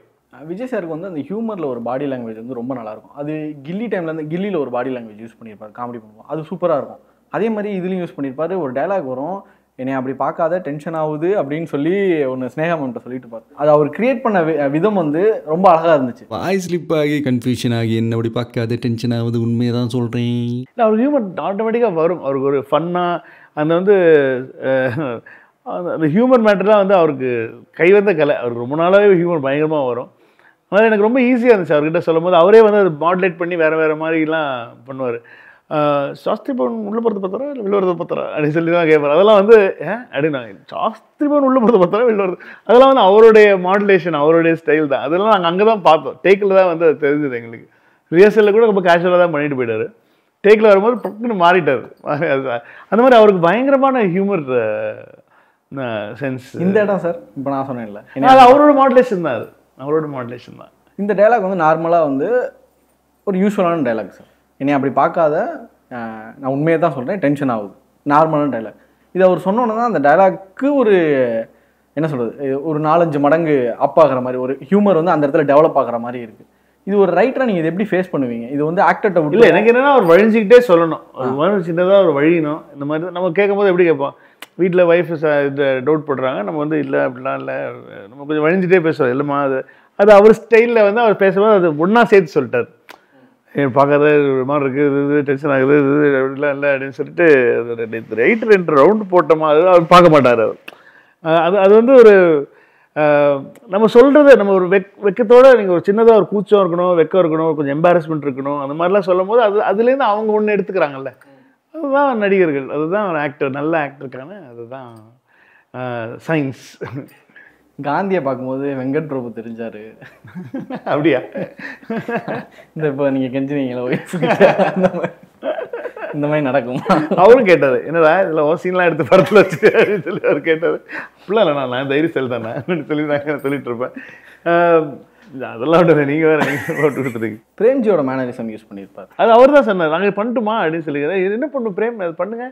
Vijay சாருக்கு வந்து அந்த ஹியூமரில் ஒரு பாடி லாங்குவேஜ் வந்து ரொம்ப நல்லாயிருக்கும். அது கில்லி டைம்லேருந்து கில்லியில் ஒரு பாடி லாங்குவேஜ் யூஸ் பண்ணியிருப்பார், காமெடி பண்ணுவோம், அது சூப்பராக இருக்கும். அதே மாதிரி இதுலேயும் யூஸ் பண்ணியிருப்பார். ஒரு டைலாக் வரும், என்னை அப்படி பார்க்காத டென்ஷன் ஆகுது அப்படின்னு சொல்லி ஒன்று ஸ்னேகாமன்ட்ட சொல்லிட்டு இருப்பார். அது அவர் கிரியேட் பண்ண விதம் வந்து ரொம்ப அழகாக இருந்துச்சு. வாய் ஸ்லிப் ஆகி கன்ஃபியூஷன் ஆகி என்ன அப்படி பார்க்காத டென்ஷன் ஆகுது, உண்மையை தான் சொல்கிறேன். இல்லை, அவர் ஹியூமர் ஆட்டோமேட்டிக்காக வரும். அவருக்கு ஒரு ஃபன்னாக அந்த வந்து அந்த ஹியூமர் மேட்டர்லாம் வந்து அவருக்கு கைவந்த கலை. அவருக்கு ரொம்ப நாளாகவே ஹியூமர் பயங்கரமாக வரும். அதனால் எனக்கு ரொம்ப ஈஸியாக இருந்துச்சு அவர்கிட்ட சொல்லும் போது. அவரே வந்து அதை மாடுலேட் பண்ணி வேறு மாதிரிலாம் பண்ணுவார். சாஸ்திரி பவன் உள்ளே போகிறது பார்த்தா இல்லை வெளில வரது பார்த்தா அப்படின்னு சொல்லி தான் கேட்பார். அதெல்லாம் வந்து அப்படின்னா சாஸ்திரி பவன் உள்ளே போகிறது பார்த்தா வெளில வருது, அதெல்லாம் வந்து அவருடைய மாடுலேஷன், அவருடைய ஸ்டைல் தான். அதெல்லாம் நாங்கள் அங்கே தான் பார்த்தோம். டேக்கில் தான் வந்து அது தெரிஞ்சது எங்களுக்கு. ரிஹர்சலில் கூட ரொம்ப கேஷுவலாக தான் பண்ணிட்டு போயிட்டார். டேக்கில் வரும்போது பக்குன்னு மாறிட்டார். அந்த மாதிரி அவருக்கு பயங்கரமான ஹியூமர் சென்ஸ். இந்த இடம் சார் இப்போ நான் சொன்னேன் இல்லை, அது அவரோட மாடுலேஷன் தான். அது அவரோட மாடுலேஷன் தான். இந்த டைலாக் வந்து நார்மலாக வந்து ஒரு யூஸ்வலான டைலாக் சார். என்னை அப்படி பார்க்காத, நான் உண்மையை தான் சொல்கிறேன், டென்ஷன் ஆகுது, நார்மலான டைலாக். இது அவர் சொன்னோன்னு தான் அந்த டைலாக்கு ஒரு என்ன சொல்கிறது, ஒரு 4-5 மடங்கு அப் ஆகிற மாதிரி ஒரு ஹியூமர் வந்து அந்த இடத்துல டெவலப் ஆகிற மாதிரி இருக்குது. இது ஒரு ரைட்டராக நீங்கள் இது எப்படி ஃபேஸ் பண்ணுவீங்க? இது வந்து ஆக்டர்கிட்ட விட்டு இல்லை, எனக்கு என்னென்னா அவர் வழிஞ்சிக்கிட்டே சொல்லணும். ஒரு மாதிரி சின்னதாக ஒரு வழியணும். இந்த மாதிரி தான் நம்ம கேட்கும் போது எப்படி கேட்போம், வீட்டில் ஒய்ஃப் இது டவுட் போடுறாங்க, நம்ம வந்து இல்லை அப்படிலாம் இல்லை, நம்ம கொஞ்சம் வழிஞ்சிட்டே பேசுவோம் இல்லைம்மா. அது அவர் ஸ்டைலில் வந்து அவர் பேசும்போது அது ஒன்றா சேர்த்து சொல்லிட்டார். பார்க்காத ஒரு மாதிரி இருக்குது, இது டென்ஷன் ஆகுது, இது அப்படிலாம் இல்லை அப்படின்னு சொல்லிட்டு ரைட்டர் 2 ரவுண்டு போட்டோமா அது அவர் பார்க்க மாட்டார். அவர் அது வந்து ஒரு நம்ம சொல்கிறத நம்ம ஒரு வெக்கத்தோடு நீங்கள் ஒரு சின்னதாக ஒரு கூச்சம் இருக்கணும், வெக்கம் இருக்கணும், கொஞ்சம் எம்பாரஸ்மெண்ட் இருக்கணும், அந்த மாதிரிலாம் சொல்லும் போது அதுலேருந்து அவங்க ஒன்று எடுத்துக்கிறாங்கல்ல. அதுதான் நடிகர்கள், அதுதான் ஒரு ஆக்டர், நல்ல ஆக்டருக்கான அதுதான் சயின்ஸ். காந்தியை பார்க்கும்போது வெங்கட் பிரபு தெரிஞ்சார். அப்படியா? இந்த இப்போ நீங்கள் கெஞ்சினீங்களோ இந்த மாதிரி நடக்கும். அவரும் கேட்டார், என்னடா இதில் ஓசின்லாம் எடுத்து படத்தில் வச்சு அப்படின்னு சொல்லி அவர் கேட்டார். அப்படிலாம் இல்லை, நான் தைரியம் செல் தானே அப்படின்னு சொல்லி நான் சொல்லிட்டு இருப்பேன். அதெல்லாம் விட்டு நீங்கள் வேறு நீங்கள் போட்டு கொடுத்துருக்கீங்க. பிரேம்ஜியோட மேனரிசம் யூஸ் பண்ணியிருப்பார். அது அவர் தான் சொன்னார், நாங்கள் பண்ணட்டுமா அப்படின்னு சொல்லி கேட்டார். இது என்ன பண்ணும் பிரேம், அது பண்ணுங்க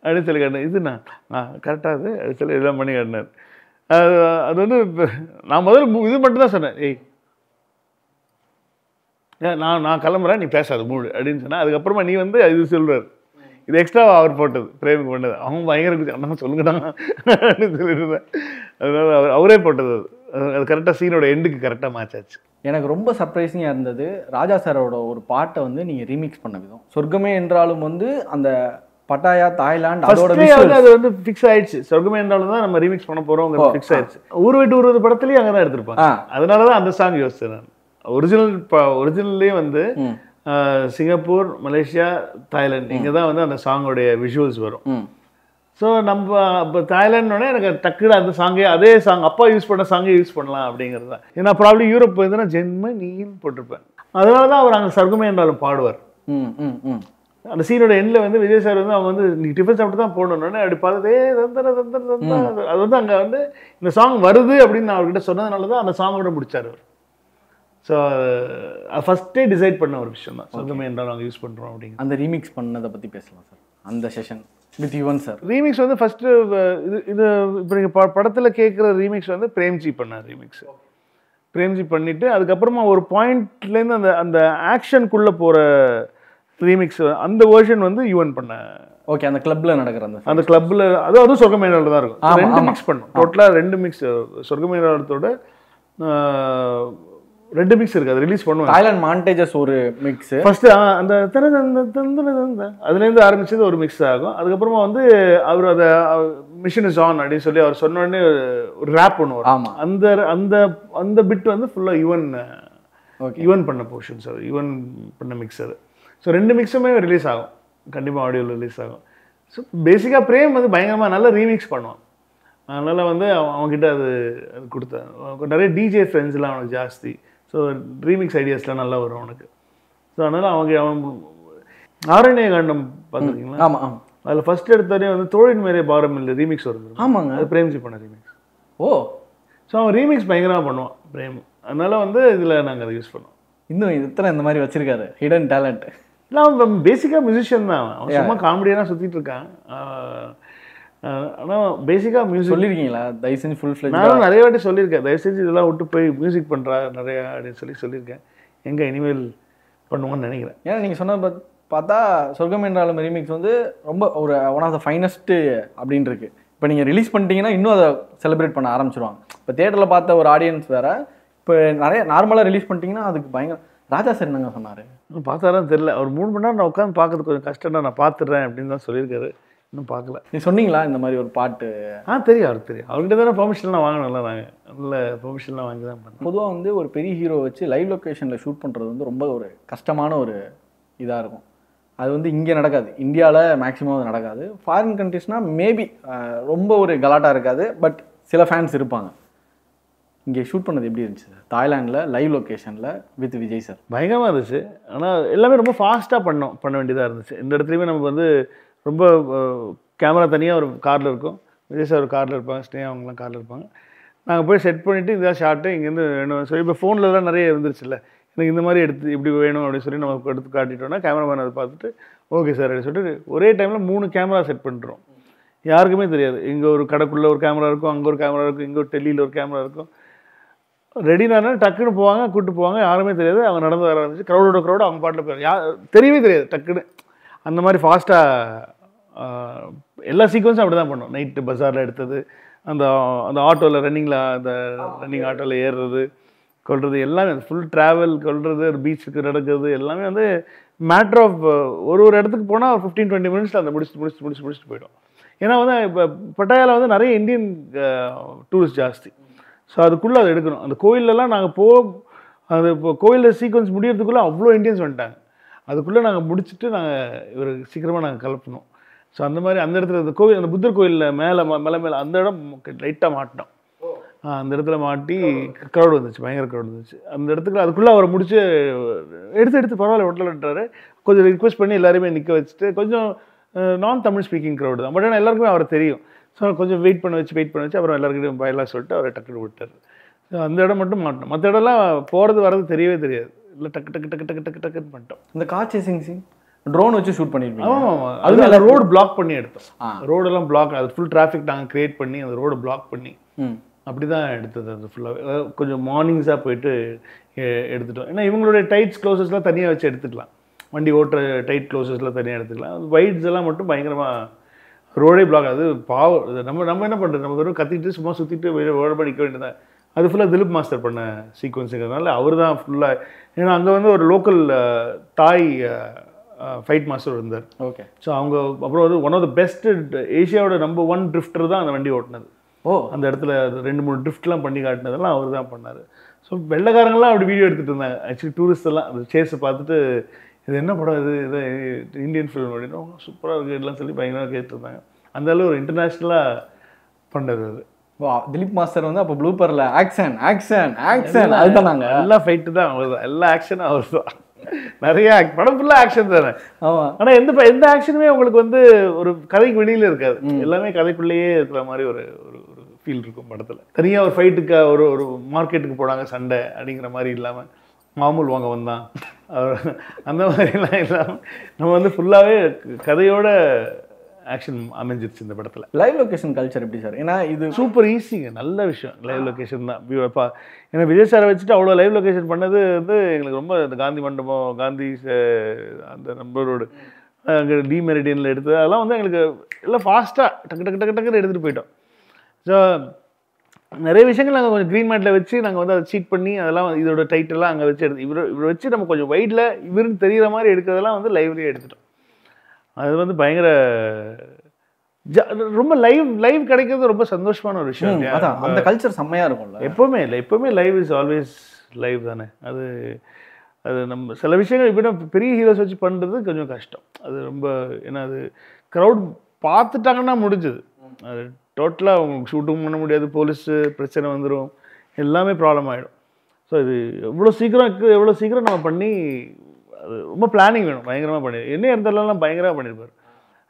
அப்படின்னு சொல்லி கேட்டேன். இதுண்ணா கரெக்டாக அது அப்படின்னு சொல்லி இதெல்லாம் பண்ணி காட்டினார். அது வந்து நான் முதல்ல இது மட்டும் தான் சொன்னேன், நான் கிளம்புறேன், நீ பேசாது மூடு அப்படின்னு சொன்னேன். அதுக்கப்புறமா நீ வந்து இது சொல்கிறார், இது எக்ஸ்ட்ரா அவர் போட்டது, பிரேமுக்கு பண்ணது. அவங்க பயங்கர அண்ணா சொல்லுங்கடாங்க அப்படின்னு சொல்லிட்டு இருந்தேன். அதனால அவரே போட்டது. அது கரெக்டாக சீனோட எண்டுக்கு கரெக்டாக மேட்ச் ஆச்சு. எனக்கு ரொம்ப சர்ப்ரைசிங்காக இருந்தது ராஜா சாரோட ஒரு பாட்டை வந்து நீங்கள் ரீமிக்ஸ் பண்ண விதம். சொர்க்கமே என்றாலும் வந்து அந்த பட்டாயா, தாய்லாந்து அதோட அது வந்து ஃபிக்ஸ் ஆயிடுச்சு. சொர்க்கமே என்றாலும் தான் நம்ம ரீமிக்ஸ் பண்ண போகிறோம், ஃபிக்ஸ் ஆயிடுச்சு. ஊர் விட்டு ஊர் படத்துலேயும் அங்கே தான் எடுத்திருப்பாங்க. அதனால தான் அந்த சாங் யோசிச்சேன் நான். ஒரிஜினல்லே வந்து சிங்கப்பூர், மலேசியா, தாய்லாந்து இங்கே தான் வந்து அந்த சாங்கோடைய விஷுவல்ஸ் வரும். ஸோ நம்ம இப்போ தாய்லாண்டோட எனக்கு டக்குனு அந்த சாங்கே, அதே சாங் அப்பா யூஸ் பண்ண சாங்கே யூஸ் பண்ணலாம் அப்படிங்கிறது தான். ஏன்னா ப்ராப்ளி யூரோப் போயிருந்தா ஜென்ம நீன்னு போட்டிருப்பேன். அதனால தான் அவர் அங்கே சொர்க்கமே என்றாலும் பாடுவார். அந்த சீனோட எண்ணில் வந்து விஜய் சார் வந்து அவங்க வந்து நீ டிஃபன் சாப்பிட்டு தான் போடணுன்னு அப்படி பார்த்ததே அது வந்து அங்கே வந்து இந்த சாங் வருது அப்படின்னு நான் அவர்கிட்ட சொன்னதுனால தான் அந்த சாங்கோட முடிச்சார் அவர். ஸோ ஃபஸ்ட்டே டிசைட் பண்ண ஒரு விஷயம் தான் சொர்க்கமே என்றாலும் அங்கே யூஸ் பண்ணுறோம் அப்படிங்க. அந்த ரீமிக்ஸ் பண்ணதை பற்றி பேசலாம் சார். அந்த session with Yuvan sir. Remix வந்து ஃபஸ்ட்டு இது இப்போ நீங்கள் படத்தில் கேட்குற ரீமிக்ஸ் வந்து பிரேம்ஜி பண்ணார் ரீமிக்ஸ். பிரேம்ஜி பண்ணிவிட்டு அதுக்கப்புறமா ஒரு பாயிண்ட்லேருந்து அந்த அந்த ஆக்ஷனுக்குள்ளே போகிற ரீமிக்ஸ் அந்த வேர்ஷன் வந்து யுவன் பண்ண. ஓகே, அந்த கிளப்பில் நடக்கிற அந்த கிளப்பில் அதுவும் சொர்க்கமேடாவில் தான் இருக்கும். 2 மிக்ஸ் பண்ணும் டோட்டலாக, 2 மிக்ஸ் சொர்க்கமேடாலத்தோட 2 மிக்ஸ் இருக்குது. அது ரிலீஸ் பண்ணுவாங்க. தாய்லாந்து மாண்டேஜஸ் ஒரு மிக்ஸ். ஃபர்ஸ்ட் அந்த அதுலேருந்து ஆரம்பிச்சது ஒரு மிக்ஸ் ஆகும். அதுக்கப்புறமா வந்து அவர் அதை மிஷின் இஸ் ஆன் அப்படின்னு சொல்லி அவர் சொன்ன உடனே ஒரு ரேப் பண்ணுவார். ஆமாம், அந்த அந்த அந்த பிட் வந்து ஃபுல்லாக யுவன் பண்ண போர்ஷன்ஸ், அது யுவன் பண்ண மிக்ஸ் அது. ஸோ 2 மிக்ஸுமே ரிலீஸ் ஆகும், கண்டிப்பாக ஆடியோவில் ரிலீஸ் ஆகும். ஸோ பேசிக்காக பிரேம் வந்து பயங்கரமாக நல்ல ரீமிக்ஸ் பண்ணுவான். அதனால் வந்து அவன்கிட்ட அது கொடுத்தேன். நிறைய டிஜே ஃப்ரெண்ட்ஸ்லாம் அவனுக்கு ஜாஸ்தி. ஸோ ரீமிக்ஸ் ஐடியாஸ்லாம் நல்லா வரும் அவனுக்கு. ஸோ அதனால் அவன் ஆரண்ய காண்டம் பார்த்துருக்கீங்களா? ஆமாம் ஆமாம். அதில் ஃபஸ்ட் எடுத்தோடனே வந்து தோழின் மேலே பாரம் இல்லை ரீமிக்ஸ் வருது. ஆமாங்க, அது பிரேம்ஜி பண்ண ரீமிக்ஸ். ஓ, ஸோ அவன் ரீமிக்ஸ் பயங்கரமாக பண்ணுவான் பிரேம். அதனால் வந்து இதில் நாங்கள் அதை யூஸ் பண்ணோம். இன்னும் இத்தனை இந்த மாதிரி வச்சிருக்காரு ஹிடன் டேலண்ட். இல்லை, அவன் பேசிக்காக மியூசிஷியன் தான். அவன் சும்மா காமெடியாக சுற்றிட்டு இருக்கான். ஆனால் பேசிக்காக மியூசிக் சொல்லியிருக்கீங்களா? தயவு செஞ்சு ஃபுல் ஃப்ளெஜ். நானும் நிறைய வாட்டி சொல்லியிருக்கேன், தயவு செஞ்சு இதெல்லாம் விட்டு போய் மியூசிக் பண்ணுறா நிறையா அப்படின்னு சொல்லியிருக்கேன். எங்கே இனிமேல் பண்ணுவோன்னு நினைக்கிறேன். ஏன்னா நீங்கள் சொன்னது பார்த்தா சொர்க்கம் என்றாலும் ரீமிக்ஸ் வந்து ரொம்ப ஒரு ஒன் ஆஃப் த ஃபைனஸ்ட்டு அப்படின்னு இருக்கு. இப்போ நீங்கள் ரிலீஸ் பண்ணிட்டீங்கன்னா இன்னும் அதை செலிப்ரேட் பண்ண ஆரம்பிச்சிருவாங்க. இப்போ தேட்டரில் பார்த்த ஒரு ஆடியன்ஸ் வேறு, இப்போ நிறைய நார்மலாக ரிலீஸ் பண்ணிட்டீங்கன்னா அதுக்கு பயங்கர. ராஜா சார் என்னங்க சொன்னார்? பார்த்தாரான்னு தெரியல. அவர் 3 மணி நேரம் நான் உட்காந்து பார்க்கறது கொஞ்சம் கஷ்டம் தான், நான் பார்த்துடுறேன் அப்படின்னு தான் சொல்லியிருக்காரு. இன்னும் பார்க்கல. நீ சொன்னீங்களா இந்த மாதிரி ஒரு பாட்டு? தெரியும், அவருக்கு தெரியும். அவர்கிட்ட தானே பெர்மிஷன்லாம் வாங்கணும்ல. நாங்கள் நல்ல பெர்மிஷன்லாம் வாங்கி தான் பண்ணோம். பொதுவாக வந்து ஒரு பெரிய ஹீரோ வச்சு லைவ் லொக்கேஷனில் ஷூட் பண்ணுறது வந்து ரொம்ப ஒரு கஷ்டமான ஒரு இதாக இருக்கும். அது வந்து இங்கே நடக்காது, இந்தியாவில் மேக்ஸிமம் அது நடக்காது. ஃபாரின் கண்ட்ரிஸ்னால் மேபி ரொம்ப ஒரு கலாட்டாக இருக்காது, பட் சில ஃபேன்ஸ் இருப்பாங்க. இங்கே ஷூட் பண்ணது எப்படி இருந்துச்சு சார் தாய்லாண்டில் லைவ் லொக்கேஷனில் வித் விஜய் சார்? பயங்கரமாக இருந்துச்சு. ஆனால் எல்லாமே ரொம்ப ஃபாஸ்ட்டாக பண்ண வேண்டியதாக இருந்துச்சு. இந்த இடத்துலையுமே நமக்கு வந்து ரொம்ப கேமரா தனியாக ஒரு காரில் இருக்கும், விஜய் சார் ஒரு காரில் இருப்பாங்க, ஸ்னேகா அவங்களாம் காரில் இருப்பாங்க. நாங்கள் போய் செட் பண்ணிவிட்டு இதாக ஷார்ட்டு இங்கேருந்து வேணும் சொல்லி, இப்போ ஃபோனில் நிறைய இருந்துருச்சுல்ல, எனக்கு இந்த மாதிரி எடுத்து இப்படி வேணும் அப்படின்னு சொல்லி நம்ம எடுத்து காட்டிட்டோன்னா கேமராமேன் அதை பார்த்துட்டு ஓகே சார் அப்படின்னு சொல்லிட்டு ஒரே டைமில் 3 கேமரா செட் பண்ணுறோம். யாருக்குமே தெரியாது. இங்கே ஒரு கடைக்குள்ளே ஒரு கேமரா இருக்கும், அங்கே ஒரு கேமரா இருக்கும், இங்கே ஒரு டெல்லியில் ஒரு கேமரா இருக்கும். ரெடினானா டக்குன்னு போவாங்க, கூப்பிட்டு போவாங்க, யாருமே தெரியாது. அவங்க நடந்து வர ஆரம்பிச்சு க்ரௌடு அவங்க பாட்டில் போயிடும், தெரியவே தெரியாது டக்குன்னு. அந்த மாதிரி ஃபாஸ்ட்டாக எல்லா சீக்வன்ஸும் அப்படி தான் பண்ணோம். நைட்டு பஸாரில் எடுத்தது, அந்த அந்த ஆட்டோவில் அந்த ரன்னிங் ஆட்டோவில் ஏறுறது, கொள்வது எல்லாமே ஃபுல் ட்ராவல், கொள்வது பீச்சுக்கு நடக்கிறது எல்லாமே வந்து மேட்ரு ஆஃப் ஒரு இடத்துக்கு போனால் ஒரு 15-20 மினிட்ஸில் அந்த முடிச்சுட்டு போயிடும். ஏன்னா வந்து இப்போ பட்டாயாவில் வந்து நிறைய இந்தியன் டூரிஸ்ட் ஜாஸ்தி. ஸோ அதுக்குள்ளே அதை எடுக்கணும். அந்த கோயிலெலாம் நாங்கள் அது இப்போ கோயிலில் சீக்வன்ஸ் முடியறதுக்குள்ளே அவ்வளோ இந்தியன்ஸ் வந்துட்டாங்க. அதுக்குள்ளே நாங்கள் முடிச்சுட்டு இவர் சீக்கிரமாக நாங்கள் கிளப்பணும். ஸோ அந்த மாதிரி அந்த இடத்துல அந்த கோவில், அந்த புத்தர் கோயிலில் மேலே அந்த இடம் லைட்டாக மாட்டினோம். அந்த இடத்துல மாட்டி க்ரௌட் வந்துச்சு, பயங்கர க்ரௌட் வந்துச்சு அந்த இடத்துக்கு. அதுக்குள்ளே அவரை முடிச்சு எடுத்து பரவாயில்ல ஹோட்டல்ன்றாரு. கொஞ்சம் ரிக்வெஸ்ட் பண்ணி எல்லாருமே நிற்க வச்சுட்டு, கொஞ்சம் நான் தமிழ் ஸ்பீக்கிங் க்ரௌடு தான், பட் ஆனால் எல்லாருக்குமே அவரை தெரியும். ஸோ கொஞ்சம் வெயிட் பண்ண வச்சு அப்புறம் எல்லாருக்கிட்டையும் பயலாக சொல்லிட்டு அவரை டக்குன்னு விட்டார். ஸோ அந்த இடம் மட்டும் மாட்டோம், மற்ற இடம்லாம் போகிறது வர்றது தெரியவே தெரியாது. இல்லை டக்குன்னு பண்ணிட்டோம். இந்த கார் சேசிங் சீன் ட்ரோன் வச்சு ஷூட் பண்ணியிருப்போம். ஆமாம், அது அந்த ரோடு பிளாக் பண்ணி எடுத்தோம். ரோடெல்லாம் பிளாக், அது ஃபுல் டிராஃபிக் நாங்கள் கிரியேட் பண்ணி அந்த ரோடு பிளாக் பண்ணி அப்படி தான் எடுத்தது. அது ஃபுல்லாகவே கொஞ்சம் மார்னிங்ஸாக போயிட்டு எடுத்துட்டோம். ஏன்னா இவங்களுடைய டைட்ஸ் க்ளோசஸ்லாம் தனியாக வச்சு எடுத்துக்கலாம், வண்டி ஓட்டுற டைட் க்ளோசஸ்லாம் தனியாக எடுத்துக்கலாம். வைட்ஸ் எல்லாம் மட்டும் பயங்கரமாக ரோடே பிளாக். அது பாவம். நம்ம என்ன பண்ணுறது, நம்ம வெறும் கத்திட்டு சும்மா சுற்றிட்டு ஓடமாக நிற்க வேண்டியதான். அது ஃபுல்லாக திலீப் மாஸ்டர் பண்ண சீக்வன்ஸுங்கிறதுனால அவர் தான் ஃபுல்லாக. ஏன்னா அங்கே வந்து ஒரு லோக்கல் தாய் ஃபைட் மாஸ்டர் இருந்தார். ஓகே. ஸோ அவங்க அப்புறம் வந்து ஒன் ஆஃப் த பெஸ்ட் ஏஷியாவோட நம்பர் 1 ட்ரிஃப்டர் தான் அந்த வண்டி ஓட்டினது. அந்த இடத்துல 2-3 ட்ரிஃப்ட்லாம் பண்ணி காட்டினதெல்லாம் அவர் தான் பண்ணார். ஸோ வெள்ளைக்காரங்களாம் அப்படி வீடியோ எடுத்துகிட்டு இருந்தாங்க. ஆக்சுவலி டூரிஸ்ட் எல்லாம் அந்த சேஸை பார்த்துட்டு இது என்ன படம், இது இந்தியன் ஃபிலிம் அப்படின்னா சூப்பராக இருக்குது எல்லாம் சொல்லி பயங்கரமாக கேட்டுருந்தாங்க. அந்த அளவு ஒரு இன்டர்நேஷ்னலாக பண்ணது அது. திலீப் மாஸ்டர் வந்து அப்போ ப்ளூப்பரில் ஆக்ஷன் அதுதான் நாங்கள் எல்லா ஃபைட்டு தான் அவர் தான், எல்லா ஆக்ஷனும் அவர் தான். நிறைய படம் ஃபுல்லாக ஆக்ஷன் தானே. ஆமாம். ஆனால் எந்த ஆக்ஷனுமே உங்களுக்கு வந்து ஒரு கதைக்கு வெளியில் இருக்காது, எல்லாமே கதைக்குள்ளேயே இருக்கிற மாதிரி ஒரு ஃபீல் இருக்கும் படத்தில். தனியாக ஒரு ஃபைட்டுக்கு ஒரு மார்க்கெட்டுக்கு போனாங்க சண்டை அப்படிங்கிற மாதிரி இல்லாமல் மாமூல் வாங்க வந்தான் அந்த மாதிரிலாம் இல்லாமல் நம்ம வந்து ஃபுல்லாகவே கதையோட ஆக்ஷன் அமைஞ்சிருச்சு இந்த படத்தில். லைவ் லொகேஷன் கல்ச்சர் எப்படி சார்? ஏன்னா இது சூப்பர் ஈஸிங்க, நல்ல விஷயம். லைவ் லொகேஷன் தான் ஏன்னா விஜய் சாரை வச்சுட்டு அவ்வளோ லைவ் லொகேஷன் பண்ணது வந்து எங்களுக்கு ரொம்ப இந்த காந்தி மண்டபம், காந்தி அந்த நம்பரோடு அங்கே டிமெரிடியனில் எடுத்தது அதெல்லாம் வந்து எங்களுக்கு எல்லாம் ஃபாஸ்ட்டாக டக்கு டக்கு டக்கு டக்குன்னு எடுத்துகிட்டு போயிட்டோம். ஸோ நிறைய விஷயங்கள் நாங்கள் கொஞ்சம் க்ரீன் மேட்டில் வச்சு நாங்கள் வந்து அதை சீட் பண்ணி அதெல்லாம் இதோட டைட்டெல்லாம் அங்கே வச்சு எடுத்து இவரை வச்சு நம்ம கொஞ்சம் வைடில் இவருன்னு தெரிகிற மாதிரி எடுக்கிறதெல்லாம் வந்து லைவ்லேயே எடுத்துட்டோம். அது வந்து பயங்கர ரொம்ப லைவ் கிடைக்கிறது ரொம்ப சந்தோஷமான ஒரு விஷயம். அதான் அந்த கல்ச்சர் செம்மையாக இருக்கும்ல. எப்போவுமே இல்லை, எப்போவுமே லைவ் இஸ் ஆல்வேஸ் லைவ் தானே. அது நம்ம சில விஷயங்கள் இப்போ பெரிய ஹீரோஸ் வச்சு பண்ணுறது கொஞ்சம் கஷ்டம். அது ரொம்ப ஏன்னா அது க்ரௌட் பார்த்துட்டாங்கன்னா முடிஞ்சது. அது டோட்டலாக அவங்க ஷூட்டும் பண்ண முடியாது, போலீஸு பிரச்சனை வந்துடும், எல்லாமே ப்ராப்ளம் ஆகிடும். ஸோ இது எவ்வளோ சீக்கிரம் நம்ம பண்ணி அது ரொம்ப பிளானிங் வேணும், பயங்கரமாக பண்ணி என்ன இருந்தாலும் பயங்கரமாக பண்ணியிருப்பார்.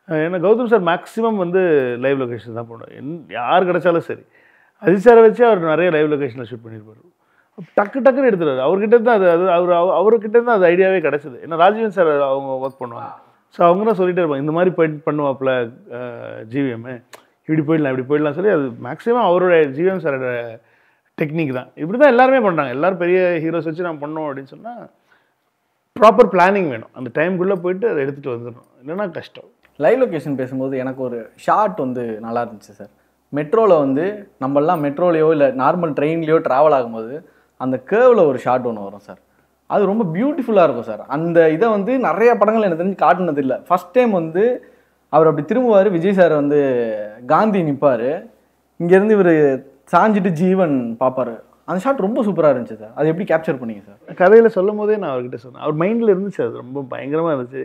ஏன்னா கௌதம் சார் மேக்ஸிமம் வந்து லைவ் லொக்கேஷன் தான் போடுவார். யார் கிடைச்சாலும் சரி. அஜித் சாரை வச்சு அவர் நிறைய லைவ் லொக்கேஷனில் ஷூட் பண்ணியிருப்பார். டக்குன்னு எடுத்துருவார். அவர்கிட்ட தான் அவர்கிட்ட தான் அது ஐடியாவே கிடச்சிது. ஏன்னா ராஜீவன் சார் அவங்க ஒர்க் பண்ணுவாங்க. ஸோ அவங்க தான் சொல்லிகிட்டே இருப்பாங்க, இந்த மாதிரி பண்ணுவாப்புல ஜிவிஎம் இப்படி போயிடலாம் சொல்லி அது மேக்ஸிமம் அவரோட ஜிவிஎம் சாரோட டெக்னிக் தான். இப்படி தான் எல்லாருமே பண்ணுறாங்க. எல்லோரும் பெரிய ஹீரோஸ் வச்சு நான் பண்ணோம் அப்படின்னு சொன்னால் ப்ராப்பர் பிளானிங் வேணும். அந்த டைமுக்குள்ளே போயிட்டு அதை எடுத்துகிட்டு வந்துடணும், இல்லைன்னா கஷ்டம். லைவ் லொக்கேஷன் பேசும்போது எனக்கு ஒரு ஷார்ட் வந்து நல்லா இருந்துச்சு சார். மெட்ரோவில் வந்து நம்மளாம் மெட்ரோலையோ இல்லை நார்மல் ட்ரெயின்லேயோ ட்ராவல் ஆகும்போது அந்த கேர்வில் ஒரு ஷார்ட் ஒன்று வரும் சார். அது ரொம்ப பியூட்டிஃபுல்லாக இருக்கும் சார். அந்த இதை வந்து நிறைய படங்கள் எனக்கு தெரிஞ்சு காட்டுனது இல்லை. ஃபஸ்ட் டைம் வந்து அவர் அப்படி திரும்புவார், விஜய் சார் வந்து காந்தி நிற்பார், இங்கேருந்து இவர் சாஞ்சிட்டு ஜீவன் பார்ப்பார். அந்த ஷாட் ரொம்ப சூப்பராக இருந்துச்சு சார். அது எப்படி கேப்சர் பண்ணீங்க சார்? கதையில் சொல்லும் போதே நான் அவர்கிட்ட சொன்னேன், அவர் மைண்டில் இருந்துச்சு, அது ரொம்ப பயங்கரமாக இருந்துச்சு.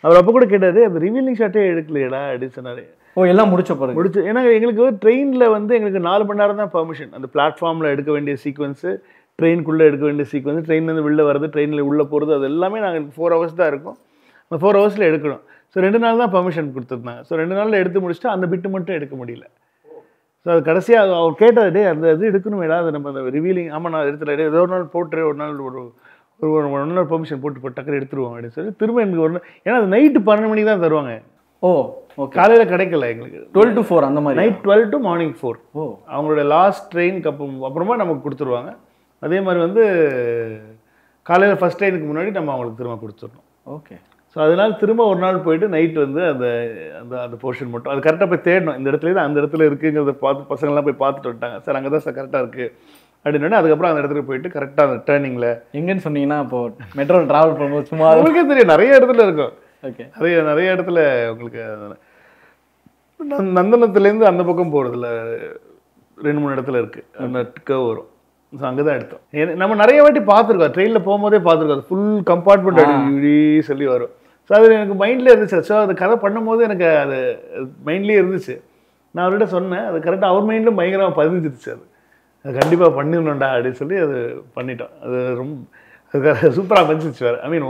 அவர் அப்போ கூட கேட்டார், அந்த ரிவீலிங் ஷாட்டே எடுக்கலையடா அப்படின்னு சொன்னார். எல்லாம் முடிச்சு ஏன்னா எங்களுக்கு ட்ரெயினில் வந்து எங்களுக்கு 4 மணி நேரம் தான் பெர்மிஷன். அந்த பிளாட்ஃபார்மில் எடுக்க வேண்டிய சீக்வன்ஸு, ட்ரெயினுக்குள்ளே எடுக்க வேண்டிய சீக்வன்ஸ், ட்ரெயின்லேருந்து வெளில வர்றது, ட்ரெயினில் உள்ளே போகிறது, அது எல்லாமே நாங்கள் 4 hours தான் இருக்கும். அந்த 4 hours எடுக்கணும். ஸோ 2 நாள் தான் பெர்மிஷன் கொடுத்துருந்தாங்க. ஸோ 2 நாளில் எடுத்து முடிச்சுட்டு அந்த பிட்டு மட்டும் எடுக்க முடியல. ஸோ அது கடைசியாக அவர் கேட்டார், அந்த இது எடுக்கணுமேடா, அது நம்ம அந்த ரிவீலிங், ஆமாம் நான் எடுத்துட்டேன், ஏதோ ஒரு நாள் போட்டு ஒரு நாள் ஒரு நாள் பெர்மிஷன் போட்டு டக்குனு எடுத்துருவோம் அப்படின்னு சொல்லி திரும்ப எனக்கு ஒரு நாள், ஏன்னா அது நைட்டு 12 மணிக்கு தான் தருவாங்க. ஓகே. காலையில் கிடைக்கல எங்களுக்கு. 12 to 4 அந்த மாதிரி. Night 12 to morning 4. அவங்களோட லாஸ்ட் ட்ரெயினுக்கு அப்புறமா நமக்கு கொடுத்துருவாங்க. அதே மாதிரி வந்து காலையில் ஃபஸ்ட் ட்ரெயினுக்கு முன்னாடி நம்ம அவங்களுக்கு திரும்ப கொடுத்துடணும். ஓகே. ஸோ அதனால் திரும்ப ஒரு நாள் போயிட்டு நைட் வந்து அந்த அந்த அந்த போர்ஷன் மட்டும் அது கரெக்டாக போய் தேடணும். இந்த இடத்துல தான் அந்த இடத்துல இருக்குங்கிறத பார்த்து பசங்கள்லாம் போய் பார்த்துட்டு வந்துட்டாங்க. சார் அங்கே தான் சார் கரெக்டாக இருக்குது அப்படின்னு. அதுக்கப்புறம் அந்த இடத்துக்கு போயிட்டு கரெக்டாக அந்த டேர்னிங்கில் எங்கன்னு சொன்னீங்கன்னா இப்போ மெட்ரோ ட்ராவல் பண்ணும்போது சும்மா உங்களுக்கே தெரியும், நிறைய இடத்துல இருக்கும். ஓகே. நிறைய இடத்துல உங்களுக்கு நந்தனத்துலேருந்து அந்த பக்கம் போகிறதுல 2-3 இடத்துல இருக்குது. அந்த கர்வ் வரும். ஸோ அங்கே தான் எடுத்தோம். நம்ம நிறைய வாட்டி பார்த்துருக்கோம், ட்ரெயினில் போகும்போதே பார்த்துருக்கோம். அது ஃபுல் கம்பார்ட்மெண்ட் இப்படி சொல்லி வரும். ஸோ அது எனக்கு மைண்ட்லேயே இருந்துச்சு. ஸோ அது கதை பண்ணும்போது எனக்கு அது மைண்ட்லேயே இருந்துச்சு. நான் அவர்கிட்ட சொன்னேன், அது கரெக்டாக அவர் மைண்ட்லும் பயங்கரமாக பதிஞ்சிருச்சு. அது கண்டிப்பாக பண்ணிடணும்டா அப்படின்னு சொல்லி அது பண்ணிட்டோம். அது ரொம்ப சூப்பராக பண்ணிச்சு. வேறு ஐ மீன்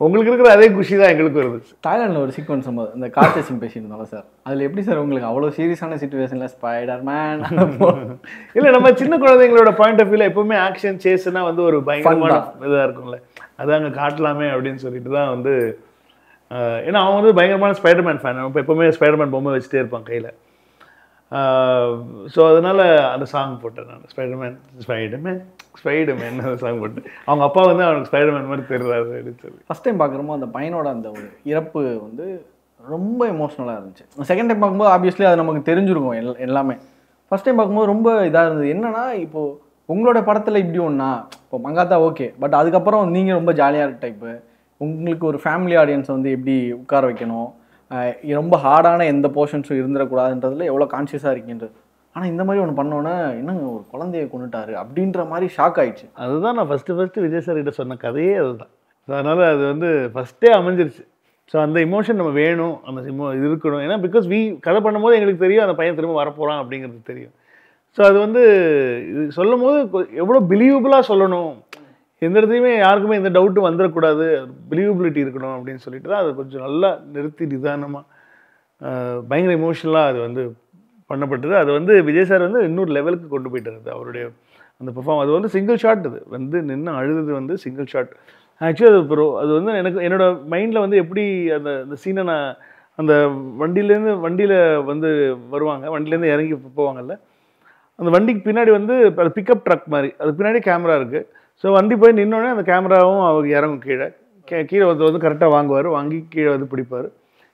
உங்களுக்கு இருக்கிற அதே குஷி தான் எங்களுக்கும் இருந்துச்சு. தாய்லாண்டில் ஒரு சீக்வன்ஸ் போது இந்த கார் சேசிங் பேசியிருந்தோம்ல சார், அதில் எப்படி சார் உங்களுக்கு அவ்வளோ சீரியஸான சிச்சுவேஷனில் ஸ்பைடர்மேன் இல்லை நம்ம சின்ன குழந்தைங்களோட பாயிண்ட் ஆஃப் வியூவில் எப்பவுமே ஆக்ஷன் சேஸ்னா வந்து ஒரு பயங்கரமான இதாக இருக்கும்ல, அது அங்கே காட்டலாமே அப்படின்னு சொல்லிட்டு தான் வந்து. ஏன்னா அவன் வந்து பயங்கரமான ஸ்பைடர்மேன் ஃபேன். இப்போ எப்போவுமே ஸ்பைடர்மேன் பொம்மை வச்சுட்டே இருப்பான் கையில். ஸோ அதனால் அந்த சாங் போட்டேன் நான், ஸ்பைடர்மேன் அந்த சாங் போட்டு. அவங்க அப்பா வந்து அவனுக்கு ஸ்பைடர்மேன் மாதிரி தெரிறாரு அப்படின்னு சொல்லி. ஃபஸ்ட் டைம் பார்க்குறப்போ அந்த பையனோட அந்த ஒரு இறப்பு வந்து ரொம்ப எமோஷ்னலாக இருந்துச்சு. செகண்ட் டைம் பார்க்கும்போது ஆப்வியஸ்லி அது நமக்கு தெரிஞ்சிருக்கும் எல்லாமே. ஃபஸ்ட் டைம் பார்க்கும்போது ரொம்ப இதாக இருந்தது. என்னன்னா இப்போது உங்களோட படத்தில் இப்படி ஒன்றா, இப்போ மங்காத்தா ஓகே, பட் அதுக்கப்புறம் நீங்கள் ரொம்ப ஜாலியாக இருக்க டைப்பு, உங்களுக்கு ஒரு ஃபேமிலி ஆடியன்ஸை வந்து எப்படி உட்கார வைக்கணும், ரொம்ப ஹார்டான எந்த போர்ஷன்ஸும் இருந்துடக்கூடாதுன்றதுல எவ்வளோ கான்ஷியஸாக இருக்கீன்றது. ஆனால் இந்த மாதிரி ஒன்று பண்ணோன்னே என்னங்க ஒரு குழந்தைய கொண்டுட்டாரு அப்படின்ற மாதிரி ஷாக் ஆயிடுச்சு. அதுதான் நான் ஃபஸ்ட்டு விஜய் சார் கிட்ட சொன்ன கதையே அதுதான். ஸோ அதனால் அது வந்து ஃபஸ்ட்டே அமைஞ்சிருச்சு. ஸோ அந்த இமோஷன் நம்ம வேணும், அந்த இது இருக்கணும். ஏன்னா பிகாஸ் கதை பண்ணும்போது எங்களுக்கு தெரியும் அந்த பையன் திரும்ப வரப்போகிறான் அப்படிங்கிறது தெரியும். ஸோ அது வந்து இது சொல்லும் போது எவ்வளோ பிலீவபுளாக சொல்லணும், எந்த இடத்துலையுமே யாருக்குமே எந்த டவுட்டும் வந்துடக்கூடாது, பிலீவபிலிட்டி இருக்கணும் அப்படின்னு சொல்லிட்டு தான் அது கொஞ்சம் நல்லா நிறுத்தி நிதானமாக பயங்கர இமோஷனலாக அது வந்து பண்ணப்பட்டது. அது வந்து விஜய் சார் வந்து இன்னொரு லெவலுக்கு கொண்டு போயிட்டார் அவருடைய அந்த பெர்ஃபார்ம். அது வந்து சிங்கிள் ஷாட், அது வந்து நின்று அழுது வந்து சிங்கிள் ஷாட். ஆக்சுவலி அது வந்து எனக்கு என்னோடய மைண்டில் வந்து எப்படி அந்த சீனை நான் அந்த வண்டியில் வந்து வருவாங்க, வண்டியிலேருந்து இறங்கி போவாங்கல்ல, அந்த வண்டிக்கு பின்னாடி வந்து அது பிக்கப் ட்ரக் மாதிரி, அதுக்கு பின்னாடி கேமரா இருக்குது. ஸோ வண்டி போய் நின்னோடனே அந்த கேமராவும் அவங்க இறங்கும் கீழே வந்து கரெக்டாக வாங்குவார், வாங்கி கீழே வந்து பிடிப்பார்.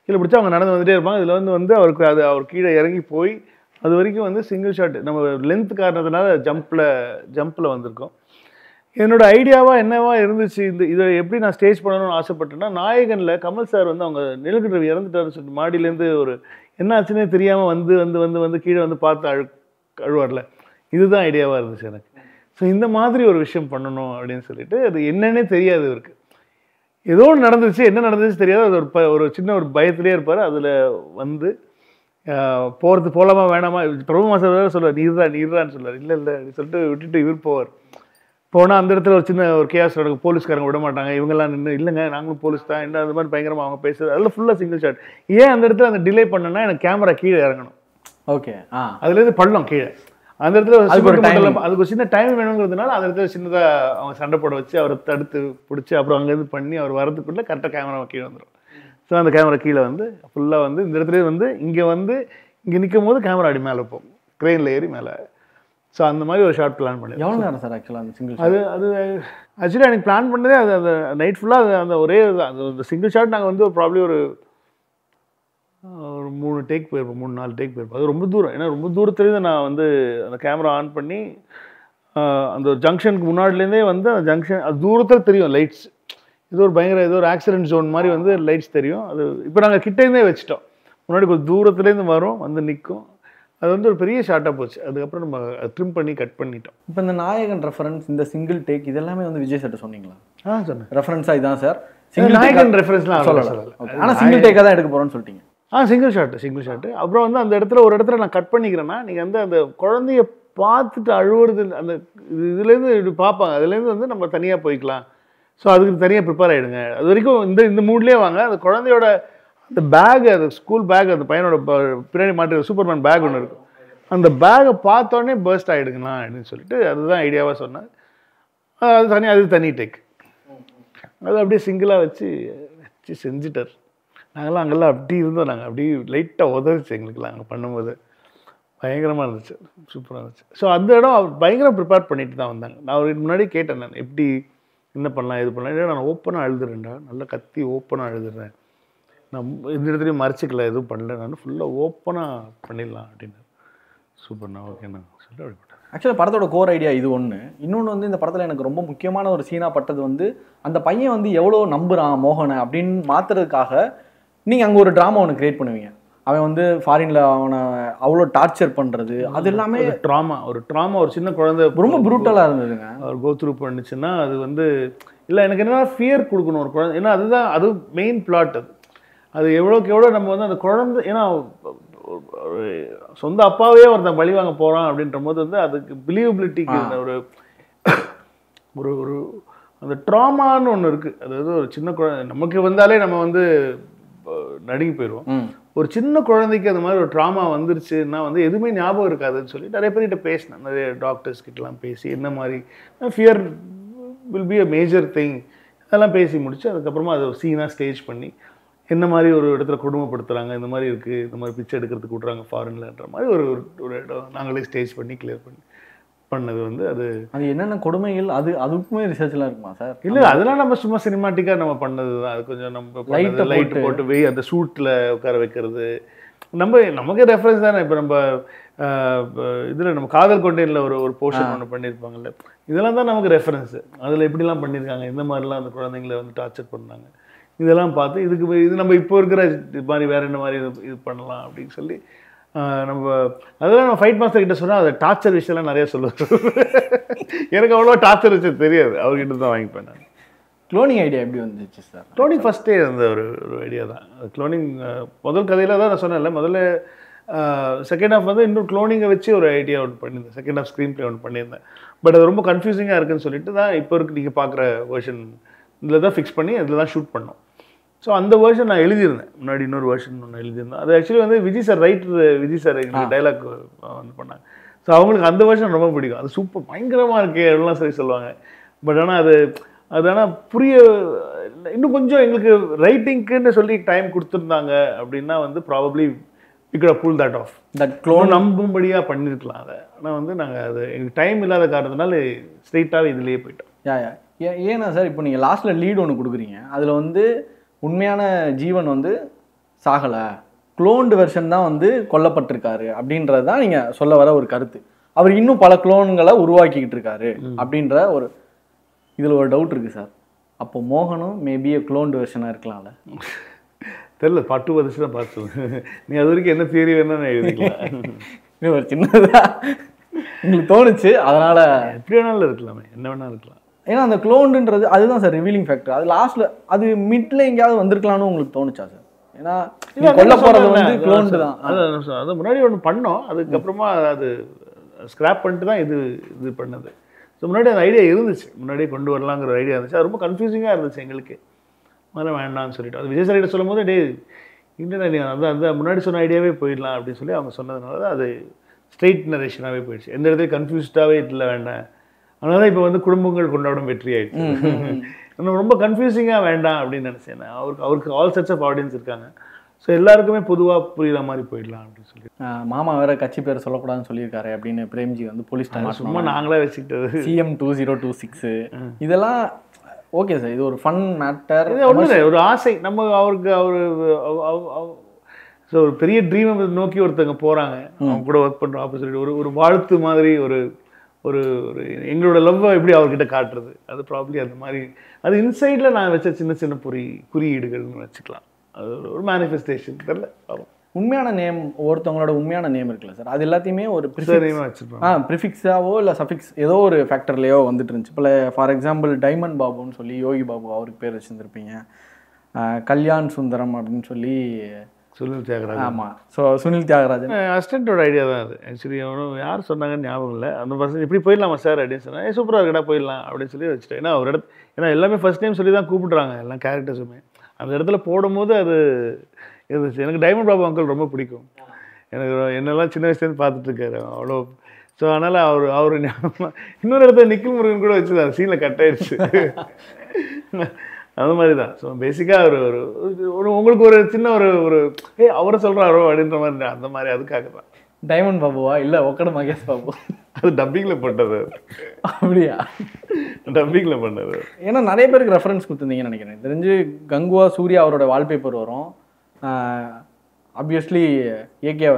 கீழே பிடிச்சா அவங்க நடந்து வந்துட்டே இருப்பாங்க. இதில் வந்து அவருக்கு அவர் கீழே இறங்கி போய் அது வரைக்கும் வந்து சிங்கிள் ஷாட். நம்ம லென்த் காரணத்தினால ஜம்பில் வந்திருக்கோம். என்னோடய ஐடியாவாக என்னவா இருந்துச்சு, இதை எப்படி நான் ஸ்டேஜ் பண்ணணும்னு ஆசைப்பட்டேன்னா, நாயகனில் கமல் சார் வந்து அவங்க நிலக்கடவு இறந்துட்டாருன்னு சொல்லிட்டு மாடியிலேருந்து ஒரு என்ன ஆச்சுன்னே தெரியாமல் வந்து கீழே வந்து பார்த்து அழுவார்ல, இதுதான் ஐடியாவாக இருந்துச்சு எனக்கு. ஸோ இந்த மாதிரி ஒரு விஷயம் பண்ணணும் அப்படின்னு சொல்லிட்டு, அது என்னன்னே தெரியாது இவருக்கு. ஏதோ ஒன்று நடந்துச்சு, என்ன நடந்துச்சு தெரியாது. அது ஒரு சின்ன ஒரு பயத்திலே இருப்பார். அதில் வந்து போகலாமா வேணாமா, பிரபு சார் சொல்லுவார், நீர்றான்னு சொல்லுவார். இல்லை சொல்லிட்டு விட்டுட்டு இவர் போவார். போனால் அந்த இடத்துல ஒரு சின்ன ஒரு கேஸ் நடக்கும், போலீஸ்காரங்க விட மாட்டாங்க, இவங்கெல்லாம் நின்று இல்லைங்க நாங்களும் போலீஸ் தான், என்ன அந்த மாதிரி பயங்கரமாக அவங்க பேசுறது, அதில் ஃபுல்லாக சிங்கிள் ஷாட். ஏன் அந்த இடத்துல அந்த டிலே பண்ணேன்னா, எனக்கு கேமரா கீழே இறங்கணும். ஓகே, அதுலேருந்து பள்ளம் கீழே, அந்த இடத்துல அதுக்கு ஒரு சின்ன டைம் வேணுங்கிறதுனால அந்த இடத்துல சின்னதாக அவங்க சண்டை போட வச்சு அவரை தடுத்து பிடிச்சி அப்புறம் அங்கேருந்து பண்ணி அவர் வரதுக்குள்ளே கரெக்டாக கேமரா கீழே வந்துடும். ஸோ அந்த கேமரா கீழே வந்து ஃபுல்லாக வந்து இந்த இடத்துல வந்து இங்கே நிற்கும் போது கேமரா அடி மேலே போகும், க்ரெயினில் ஏறி மேலே. ஸோ அந்த மாதிரி ஒரு ஷார்ட் பிளான் பண்ணி. எவ்வளோ நேரம் சார் ஆக்சுவலாக அந்த சிங்கிள்? அது ஆக்சுவலி எனக்கு பிளான் பண்ணதே அது அந்த நைட் ஃபுல்லாக அந்த ஒரே அந்த சிங்கிள் ஷாட் நாங்கள் வந்து ப்ராப்ளி ஒரு 3 டேக் போயிருப்போம், 3-4 டேக் போயிருப்போம். அது ரொம்ப தூரம், ஏன்னா ரொம்ப தூரத்துலேருந்து நான் வந்து அந்த கேமரா ஆன் பண்ணி அந்த ஜங்ஷனுக்கு முன்னாடிலேருந்தே வந்து அந்த ஜங்ஷன் அது தூரத்தில் தெரியும் லைட்ஸ். ஏதோ ஒரு ஆக்சிடென்ட் ஜோன் மாதிரி வந்து லைட்ஸ் தெரியும். அது இப்போ நாங்கள் கிட்டேருந்தே வச்சுட்டோம், முன்னாடி கொஞ்சம் தூரத்துலேருந்து வரும் வந்து நிற்கும். அது வந்து ஒரு பெரிய ஷார்ட்டாக போச்சு. அதுக்கப்புறம் நம்ம ட்ரிம் பண்ணி கட் பண்ணிட்டோம். இப்போ இந்த நாயகன் ரெஃபரன்ஸ், இந்த சிங்கிள் டேக் இதெல்லாமே வந்து விஜய் சார் சொன்னீங்களா? சொன்னேன். ரெஃபரன்ஸாக இதான் சார் நாயகன் ரெஃபரன்ஸ்லாம் சொல்லலை, ஆனால் சிங்கிள் டேக்காக தான் எடுக்க போகிறோன்னு சொல்லிட்டீங்க. Single shot. அப்புறம் வந்து அந்த இடத்துல நான் கட் பண்ணிக்கிறேன்னா, நீங்கள் வந்து அந்த குழந்தைய பார்த்துட்டு அழுவுறது, அந்த இதுலேருந்து இப்படி பார்ப்பாங்க, அதுலேருந்து வந்து நம்ம தனியாக போய்க்கலாம். ஸோ அதுக்கு தனியாக ப்ரிப்பேர் ஆகிடுங்க. அது வரைக்கும் இந்த மூட்லேயே வாங்க. அந்த குழந்தையோட அந்த பேக், அது ஸ்கூல் பேக், அந்த பையனோட பின்னாடி மாட்டுற சூப்பர்மேன் பேக் ஒன்று இருக்கும், அந்த பேக்கை பார்த்தோன்னே பர்ஸ்ட் ஆகிடுங்கண்ணா அப்படின்னு சொல்லிட்டு அதுதான் ஐடியாவாக சொன்னேன். அது தனி டேக். அது அப்படியே சிங்கிளாக வச்சு செஞ்சுட்டார். நாங்கள்லாம் அங்கெல்லாம் அப்படி இருந்தோம், நாங்கள் அப்படி லைட்டாக உதவிச்சு எங்களுக்குலாம் அங்கே பண்ணும்போது பயங்கரமாக இருந்துச்சு, சூப்பராக இருந்துச்சு. ஸோ அந்த இடம் அவர் பயங்கரம் ப்ரிப்பேர் பண்ணிட்டு தான் வந்தாங்க. நான் அவருக்கு முன்னாடி கேட்டேன், நான் எப்படி என்ன பண்ணலாம் இது பண்ணலாம், இல்லை நான் ஓப்பனாக அழுதுறேன்டா, நல்லா கத்தி ஓப்பனாக அழுதுறேன், நான் இந்த இடத்துலையும் மறைச்சிக்கல, எதுவும் பண்ணல, நான் ஃபுல்லாக ஓப்பனாக பண்ணிடலாம் அப்படின்னு. சூப்பர்ண்ணா, ஓகேண்ணா சொல்லிட்டு அப்படி போட்டேன். ஆக்சுவலாக படத்தோட கோர் ஐடியா இது ஒன்று. இன்னொன்று வந்து இந்த படத்தில் எனக்கு ரொம்ப முக்கியமான ஒரு சீனாக பட்டது வந்து அந்த பையன் வந்து எவ்வளோ நம்புகிறான் மோகனை அப்படின்னு மாற்றுறதுக்காக நீங்கள் அங்கே ஒரு ட்ராமா ஒன்று கிரியேட் பண்ணுவீங்க. அவன் வந்து ஃபாரினில் அவனை அவ்வளோ டார்ச்சர் பண்ணுறது, அது எல்லாமே ஒரு சின்ன குழந்தை ரொம்ப ப்ரூட்டலாக இருந்ததுங்க. அவர் கோத்ரூ பண்ணுச்சுன்னா அது வந்து இல்லை, எனக்கு என்ன ஃபியர் கொடுக்கணும் ஒரு குழந்தை, ஏன்னா அதுதான் அது மெயின் பிளாட். அது எவ்வளோக்கு எவ்வளோ நம்ம வந்து அந்த குழந்தை, ஏன்னா சொந்த அப்பாவே ஒருத்தன் பழி வாங்க போகிறான் அப்படின்ற போது வந்து அதுக்கு பிலீவபிலிட்டிக்கு ஒரு ஒரு அந்த ட்ராமான்னு ஒன்று இருக்குது. அதாவது ஒரு சின்ன குழந்தை நமக்கு வந்தாலே நம்ம வந்து நடுங்கி போயிடுவோம். ஒரு சின்ன குழந்தைக்கு அந்த மாதிரி ஒரு ட்ராமா வந்துருச்சுன்னா வந்து எதுவுமே ஞாபகம் இருக்காதுன்னு சொல்லி நிறைய பேர்கிட்ட பேசினேன், நிறைய டாக்டர்ஸ் கிட்டலாம் பேசி என்ன மாதிரி fear will be a major thing அதெல்லாம் பேசி முடிச்சு அதுக்கப்புறமா அதை சீனாக ஸ்டேஜ் பண்ணி என்ன மாதிரி ஒரு இடத்துல கொடுமைப்படுத்துகிறாங்க, இந்த மாதிரி இருக்குது, இந்த மாதிரி பிச்சை எடுக்கிறதுக்கு விட்றாங்க ஃபாரின்லன்ற மாதிரி ஒரு இடம் நாங்களே ஸ்டேஜ் பண்ணி கிளியர் பண்ணது வந்து அது என்னென்ன கொடுமைகள், அதுக்குமே ரிசர்ச்லாம் இருக்குமா சார்? இல்லை, அதெல்லாம் நம்ம சும்மா சினிமாட்டிக்காக நம்ம பண்ணது தான். அது கொஞ்சம் நம்ம லைட் போட்டு அந்த சூட்டில் உட்கார வைக்கிறது நமக்கு ரெஃபரன்ஸ் தானே. இப்போ நம்ம இதில் நம்ம காதல் கொண்டேனில் ஒரு போர்ஷன் ஒன்று பண்ணியிருப்பாங்கல்ல, இதெல்லாம் தான் நமக்கு ரெஃபரன்ஸு. அதில் எப்படிலாம் பண்ணியிருக்காங்க, இந்த மாதிரிலாம் அந்த குழந்தைங்களை வந்து டார்ச்சர் பண்ணாங்க, இதெல்லாம் பார்த்து இது நம்ம இப்போ இருக்கிற இது மாதிரி வேறு என்ன மாதிரி இது பண்ணலாம் அப்படின்னு சொல்லி நம்ம அதெல்லாம் நம்ம ஃபைட் மாஸ்டர் கிட்ட சொன்னால் அது டார்ச்சர் விஷயம்லாம் நிறைய சொல்லுவார். எனக்கு அவ்வளோ டார்ச்சர் விஷயம் தெரியாது, அவர்கிட்ட தான் வாங்கிப்பேன் நான். க்ளோனிங் ஐடியா எப்படி வந்துச்சு சார்? க்ளோனிங் ஃபஸ்ட்டே இருந்த ஒரு ஐடியா தான். க்ளோனிங் முதல் கதையில் தான் நான் சொன்னேன்ல, முதல்ல செகண்ட் ஹாஃப் வந்து இன்னும் க்ளோனிங்கை வச்சு ஒரு ஐடியா ஒன்று பண்ணியிருந்தேன், செகண்ட் ஹாஃப் ஸ்க்ரீன் ப்ளே ஒன்று பண்ணியிருந்தேன். பட் அது ரொம்ப கன்ஃபியூசிங்காக இருக்குன்னு சொல்லிட்டு தான் இப்போ இருக்கு நீங்கள் பார்க்குற வெர்ஷன் இதில் தான் ஃபிக்ஸ் பண்ணி அதில் தான் ஷூட் பண்ணோம். ஸோ அந்த வேர்ஷன் நான் எழுதியிருந்தேன், முன்னாடி இன்னொரு வேர்ஷன் ஒன்று எழுதியிருந்தேன். அது ஆக்சுவலி வந்து விஜய் சார் விஜய் சார் எங்களுக்கு டைலாக் வந்து பண்ணாங்க. ஸோ அவங்களுக்கு அந்த வேர்ஷன் ரொம்ப பிடிக்கும், அது சூப்பர் பயங்கரமாக இருக்கே அப்படிலாம் சொல்லி சொல்லுவாங்க. பட் ஆனால் அது ஆனால் இன்னும் கொஞ்சம் எங்களுக்கு ரைட்டிங்க்குன்னு சொல்லி டைம் கொடுத்துருந்தாங்க அப்படின்னா வந்து probably we could have pulled that off. That clone நம்பும்படியாக பண்ணியிருக்கலாம் அதை. ஆனால் வந்து நாங்கள் அது எங்களுக்கு டைம் இல்லாத காரணத்தினால ஸ்ட்ரெயிட்டாகவே இதுலேயே போயிட்டோம். ஏன்னா சார் இப்போ நீங்கள் லாஸ்ட்டில் லீட் ஒன்று கொடுக்குறீங்க, அதில் வந்து உண்மையான ஜீவன் வந்து சாகலை, க்ளோன்டு வெர்ஷன் தான் வந்து கொல்லப்பட்டிருக்காரு அப்படின்றது தான் நீங்கள் சொல்ல வர ஒரு கருத்து. அவர் இன்னும் பல க்ளோன்களை உருவாக்கிக்கிட்டு இருக்காரு அப்படின்ற ஒரு இதில் ஒரு டவுட் இருக்குது சார். அப்போ மோகனும் மேபி க்ளோன்டு வெர்ஷனாக இருக்கலாம்ல? தெரியல, பாட்டு வந்துச்சு தான் பார்த்து. நீ அது வரைக்கும் என்ன தியரி வேணா நான் எழுதிக்கலாம். ஒரு சின்னதாக உங்களுக்கு தோணுச்சு, அதனால் எப்படி வேணாலும் இருக்கலாமே, என்ன வேணாலும் இருக்கலாம். ஏன்னா அந்த க்ளோன்டுன்றது அதுதான் சார் ரிவீலிங் ஃபேக்டர். அது லாஸ்ட்டில் அது மிட்ல எங்கேயாவது வந்திருக்கலான்னு உங்களுக்கு தோணுச்சா சார்? ஏன்னா கொல்ல போகிறது வந்து க்ளோன்டு தான். அது முன்னாடி ஒன்று பண்ணோம், அதுக்கப்புறமா அது ஸ்க்ராப் பண்ணிட்டு தான் இது பண்ணது. ஸோ முன்னாடி அந்த ஐடியா இருந்துச்சு, முன்னாடியே கொண்டு வரலாங்கிற ஒரு ஐடியா இருந்துச்சு. அது ரொம்ப கன்ஃபியூசிங்காக இருந்துச்சு எங்களுக்கு, அதெல்லாம் வேண்டாம்னு சொல்லிட்டு. அது விஜய் சார்கிட்ட சொல்லும் போது இல்லைண்ணா அந்த முன்னாடி சொன்ன ஐடியாவே போயிடலாம் அப்படின்னு சொல்லி அவங்க சொன்னதுனால தான் அது ஸ்ட்ரெயிட் நரேஷனாகவே போயிடுச்சு. எந்த இடத்துல கன்ஃபியூஸ்டாகவே இல்லை வேண்டாம். அதனால தான் இப்போ வந்து குடும்பங்கள் கொண்டாடும் வெற்றி ஆயிடுச்சு. இன்னும் ரொம்ப கன்ஃபியூசிங்காக வேண்டாம் அப்படின்னு நினச்சேன். அவருக்கு ஆல் செட்ஸ் ஆஃப் ஆடியன்ஸ் இருக்காங்க. ஸோ எல்லாருக்குமே பொதுவாக புரியுற மாதிரி போயிடலாம் அப்படின்னு சொல்லி. மாமா வேற கட்சி பேர் சொல்லக்கூடாதுன்னு சொல்லியிருக்காரு அப்படின்னு பிரேம்ஜி வந்து போலீஸ் சும்மா நாங்களே வச்சுக்கிட்டது. CM 2026 இதெல்லாம் ஓகே சார், இது ஒரு ஃபன் மேட்டர். இது ஒன்று ஒரு ஆசை நம்ம அவருக்கு ஸோ ஒரு பெரிய ட்ரீமை நோக்கி ஒருத்தங்க போகிறாங்க, அவங்க கூட ஒர்க் பண்ணுறோம் ஆப்போசிட். ஒரு வாழ்த்து மாதிரி ஒரு ஒரு எங்களோட லவ்வை எப்படி அவர்கிட்ட காட்டுறது, அது ப்ராப்ளி அந்த மாதிரி அது இன்சைடில் நான் வச்ச சின்ன சின்ன குறியீடுகள்னு வச்சுக்கலாம். அது ஒரு மேனிஃபெஸ்டேஷன் தெரியல. உண்மையான நேம் ஒருத்தவங்களோட உண்மையான நேம் இருக்குல்ல சார், அது எல்லாத்தையுமே ஒரு ப்ரிஃபிக்ஸாவோ இல்லை சஃபிக்ஸ் ஏதோ ஒரு ஃபேக்டர்லேயோ வந்துட்டு இருந்துச்சு. இப்போ ஃபார் எக்ஸாம்பிள் டைமண்ட் பாபுன்னு சொல்லி யோகி பாபு அவருக்கு பேர் வச்சுருந்துருப்பீங்க. கல்யாண் சுந்தரம் அப்படின்னு சொல்லி சுனில் தியாகராஜன். ஆமாம், ஸோ சுனில் தியாகராஜன் அசிஸ்டண்ட்டோட ஐடியா தான் அது. ஆக்சுவலி அவனும் யார் சொன்னாங்கன்னு ஞாபகம் இல்லை. அந்த பர்சன் இப்படி போயிடலாமா சார் அப்படின்னு சொன்னால் சூப்பராக இருக்கடா போயிடலாம் அப்படின்னு சொல்லி வச்சுட்டேன். ஏன்னா ஒரு ஏன்னா எல்லாமே ஃபர்ஸ்ட் டைம் சொல்லி தான் கூப்பிட்றாங்க எல்லா கேரக்டர்ஸுமே. அந்த இடத்துல போடும்போது அது இருந்துச்சு. எனக்கு டைமண்ட் பாபு அங்கிள் ரொம்ப பிடிக்கும். எனக்கு என்னெல்லாம் சின்ன வயசுலேருந்து பார்த்துட்ருக்காரு அவ்வளோ. ஸோ அதனால் அவர் இன்னொரு இடத்துல நிக்கில் முருகன் கூட வச்சுதான் சீனில் கட் ஆயிடுச்சு. அது மாதிரி தான். ஸோ பேசிக்காக ஒரு உங்களுக்கு ஒரு சின்ன ஒரு அவரை சொல்கிறாரோ அப்படின்ற மாதிரி அந்த மாதிரி அதுக்காக தான். டைமண்ட் பாபுவா இல்லை ஒக்கட மகேஷ் பாபு? அது டப்பிங்கில் பண்ணது. அப்படியா? டப்பிங்கில் பண்ணது. ஏன்னா நிறைய பேருக்கு ரெஃபரன்ஸ் கொடுத்துருந்தீங்கன்னு நினைக்கிறேன். தெரிஞ்சு கங்குவா சூர்யா அவரோட வால்பேப்பர் வரும். ஆப்வியஸ்லி ஏகே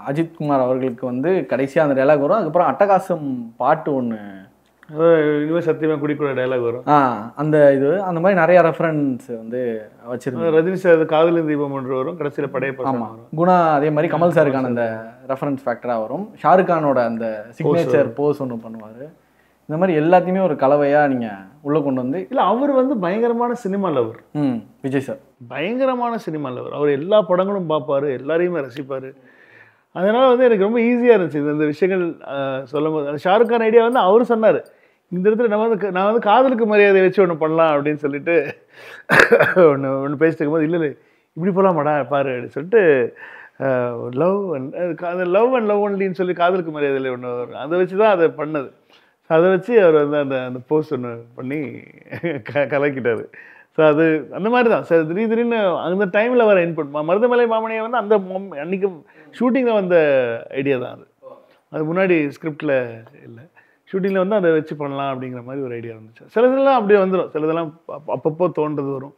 அஜித் குமார் அவர்களுக்கு வந்து கடைசியாக அந்த டைலாக் வரும். அதுக்கப்புறம் அட்டகாசம் பாட்டு ஒன்று இனிமேல் சத்தியமாக குடிக்கூட டைலாக் வரும். அந்த அந்த மாதிரி நிறைய ரெஃபரன்ஸ் வந்து வச்சிருந்தேன். ரஜினி சார் காதலின் தீபம் ஒன்று வரும், கடைசியில் படையப்பா. ஆமாம், குணா அதே மாதிரி கமல் சாருக்கான அந்த ரெஃபரன்ஸ் ஃபேக்டராக வரும். ஷாருக் கானோட அந்த சிக்னேச்சர் போஸ் ஒன்று பண்ணுவார். இந்த மாதிரி எல்லாத்தையுமே ஒரு கலவையாக நீங்கள் உள்ளே கொண்டு வந்து. இல்லை, அவர் வந்து பயங்கரமான சினிமா லவர். விஜய் சார் பயங்கரமான சினிமா லவர். அவர் எல்லா படங்களும் பார்ப்பார், எல்லாரையுமே ரசிப்பார். அதனால் வந்து எனக்கு ரொம்ப ஈஸியாக இருந்துச்சு இந்த விஷயங்கள் சொல்லும் போது. அந்த ஷாருக் கான் ஐடியா வந்து அவர் சொன்னார், இந்த இடத்துல நான் வந்து காதலுக்கு மரியாதை வச்சு ஒன்று பண்ணலாம் அப்படின்னு சொல்லிட்டு ஒன்று பேசிட்டு இருக்கும்போது, இல்லை இப்படி போகலாமாடா பாரு அப்படின்னு சொல்லிட்டு லவ் அண்ட் லவ் ஒன்லின்னு சொல்லி காதலுக்கு மரியாதையில் ஒன்று வரும். அதை வச்சு தான் அதை பண்ணது. அதை வச்சு அவர் வந்து அந்த போஸ்ட் ஒன்று பண்ணி கலக்கிட்டார். ஸோ அது அந்த மாதிரி தான் சார். திடீர்னு அந்த டைமில் வர இன்புட் மருதமலை மாமனியை வந்து அந்த அன்றைக்கி ஷூட்டிங்கில் வந்த ஐடியா தான் அது. அது முன்னாடி ஸ்கிரிப்டில் இல்லை, ஷூட்டிங்கில் வந்து அதை வச்சு பண்ணலாம் அப்படிங்கிற மாதிரி ஒரு ஐடியா இருந்துச்சு. சிலதெல்லாம் அப்படியே வந்துடும், சிலதெல்லாம் அப்பப்போ தோன்றது வரும்,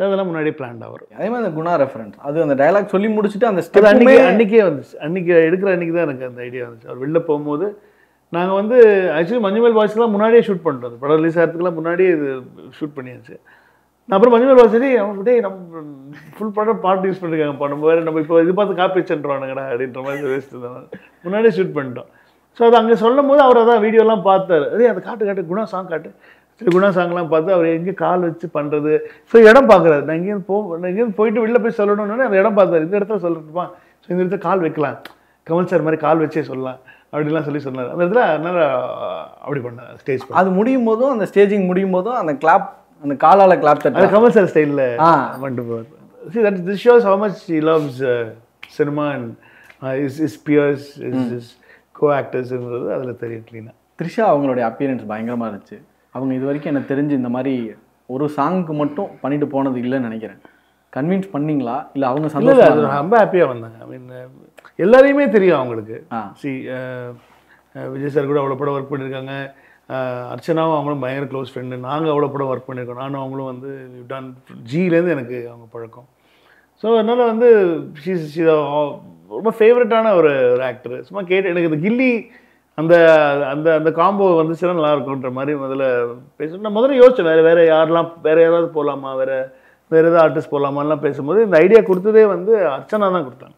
அதெல்லாம் முன்னாடியே பிளான்டாக வரும். அதே மாதிரி அந்த குணா ரெஃபரன்ஸ் அது அந்த டைலாக் சொல்லி முடிச்சுட்டு அந்த ஸ்டெப் அன்றைக்கே வந்துச்சு. அன்றைக்கி எடுக்கிற அன்றைக்கி தான் எனக்கு அந்த ஐடியா வந்துச்சு. அவர் வெளில போகும்போது நாங்கள் வந்து ஆக்சுவலி மஞ்சுமல் பாய்ஸ்க்கெலாம் முன்னாடியே ஷூட் பண்ணுறது, படம் ரிலீஸ் ஆகிறதுக்குலாம் முன்னாடியே இது ஷூட் பண்ணியாச்சு. அப்புறம் மஞ்சுமல் பாய்ஸ் நம்ம ஃபுல் படம் பாட்டு யூஸ் பண்ணிருக்காங்க பண்ணும்போது நம்ம இப்போ இது பார்த்து காப்பி வச்சுருவானுங்கடா அப்படின்ற மாதிரி வச்சுட்டு தான் முன்னாடியே ஷூட் பண்ணிட்டோம். ஸோ அது அங்கே சொல்லும் போது அவர் அதான் வீடியோலாம் பார்த்தார். அந்த காட்டு குணா சாங் காட்டு, சரி குணா சாங்லாம் பார்த்து அவர் எங்கே கால் வச்சு பண்ணுறது. ஸோ இடம் பார்க்குறாரு. நான் இங்கேருந்து போயிட்டு வெளில போய் சொல்லணும்னு அந்த இடம் பார்த்தாரு. இந்த இடத்துல சொல்லட்டுமா, ஸோ இந்த இடத்துல கால் வைக்கலாம், கமல் சார் மாதிரி கால் வச்சே சொல்லலாம் அப்படிலாம் சொல்லி சொன்னார். அந்த இடத்துல அதனால அப்படி பண்ணார் ஸ்டேஜ். அது முடியும் போதும் அந்த ஸ்டேஜிங் முடியும் போதும் அந்த கிளாப், அந்த காலால் கிளாப் தட்டு கமல் சார் ஸ்டைலில் பண்ணிட்டு போவார். See, this shows how much he loves cinema and his peers, his co-actors. அதில் தெரியும் க்ளீனாக. த்ரிஷா அவங்களுடைய அப்பியரன்ஸ் பயங்கரமாக இருந்துச்சு. அவங்க இது வரைக்கும் எனக்கு தெரிஞ்சு இந்த மாதிரி ஒரு சாங்க்கு மட்டும் பண்ணிட்டு போனது இல்லைன்னு நினைக்கிறேன். கன்வின்ஸ் பண்ணீங்களா இல்லை அவங்க இல்லை சந்தோஷம்? அது ரொம்ப ஹாப்பியாக வந்தாங்க. ஐ மீன் எல்லாரையுமே தெரியும் அவங்களுக்கு. விஜய் சார் கூட அவ்வளோ படம் ஒர்க் பண்ணியிருக்காங்க. அர்ச்சனாவும் அவங்களும் பயங்கர க்ளோஸ் ஃப்ரெண்டு. நாங்கள் அவ்வளோ படம் ஒர்க் பண்ணியிருக்கோம். நானும் அவங்களும் வந்து டான் ஜிலேருந்து எனக்கு அவங்க பழக்கம். ஸோ அதனால் வந்து ரொம்ப ஃபேவரட்டான ஒரு ஆக்டர். சும்மா கேட்டு எனக்கு இந்த கில்லி அந்த அந்த அந்த காம்போ வந்துச்சுன்னா நல்லா இருக்குன்ற மாதிரி முதல்ல பேசணும். நான் முதல்ல யோசிச்சேன் வேறு யாராவது போகலாமா, வேறு ஏதாவது ஆர்டிஸ்ட் போகலாமான்லாம் பேசும்போது இந்த ஐடியா கொடுத்ததே வந்து அர்ச்சனா தான் கொடுத்தாங்க.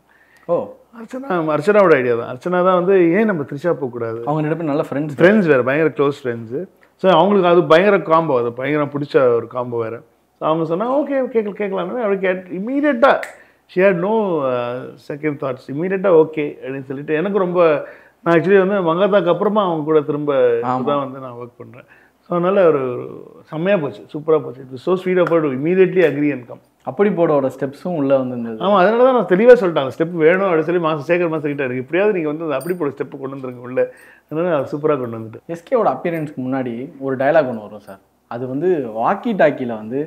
ஓ, அர்ச்சனாவோட ஐடியா தான். அர்ச்சனா தான் வந்து ஏன் நம்ம த்ரிஷா போகக்கூடாது, அவங்க ரெண்டு பேரும் நல்ல ஃப்ரெண்ட்ஸ் வேறு, பயங்கர க்ளோஸ் ஃப்ரெண்ட்ஸு. ஸோ அவங்களுக்கு அது பயங்கர காம்போ, அது பயங்கர பிடிச்ச ஒரு காம்போ வேறு. ஸோ அவங்க சொன்னால் ஓகே கேட்கலான்னு அவளுக்கு இமீடியட்டாக she had no second thoughts, இமீடியட்டாக ஓகே அப்படின்னு சொல்லிட்டு எனக்கு ரொம்ப, நான் ஆக்சுவலி வந்து மங்காத்தாக்கு அப்புறமா அவங்க கூட திரும்ப தான் வந்து நான் ஒர்க் பண்ணுறேன். ஸோ அதனால் ஒரு செம்மையாக போச்சு, சூப்பராக போச்சு. It so sweet of to immediately agree and come. அப்படி போடோட ஸ்டெப்ஸும் உள்ளே வந்து. ஆமாம், அதனால தான் நான் தெளிவாக சொல்லிட்டேன் அந்த ஸ்டெப் வேணும் அப்படின்னு சொல்லி சேகர் மாதம் கிட்ட இருக்குது. இப்படியாவது நீங்கள் வந்து அப்படி போட ஸ்டெப்பு கொண்டு வந்துருங்க உள்ளே. அதனால அது சூப்பராக கொண்டு வந்துட்டு. எஸ்கேவோட அப்பியரன்ஸ்க்கு முன்னாடி ஒரு டைலாக் ஒன்று வரும் சார். அது வந்து வாக்கி டாக்கியில் வந்து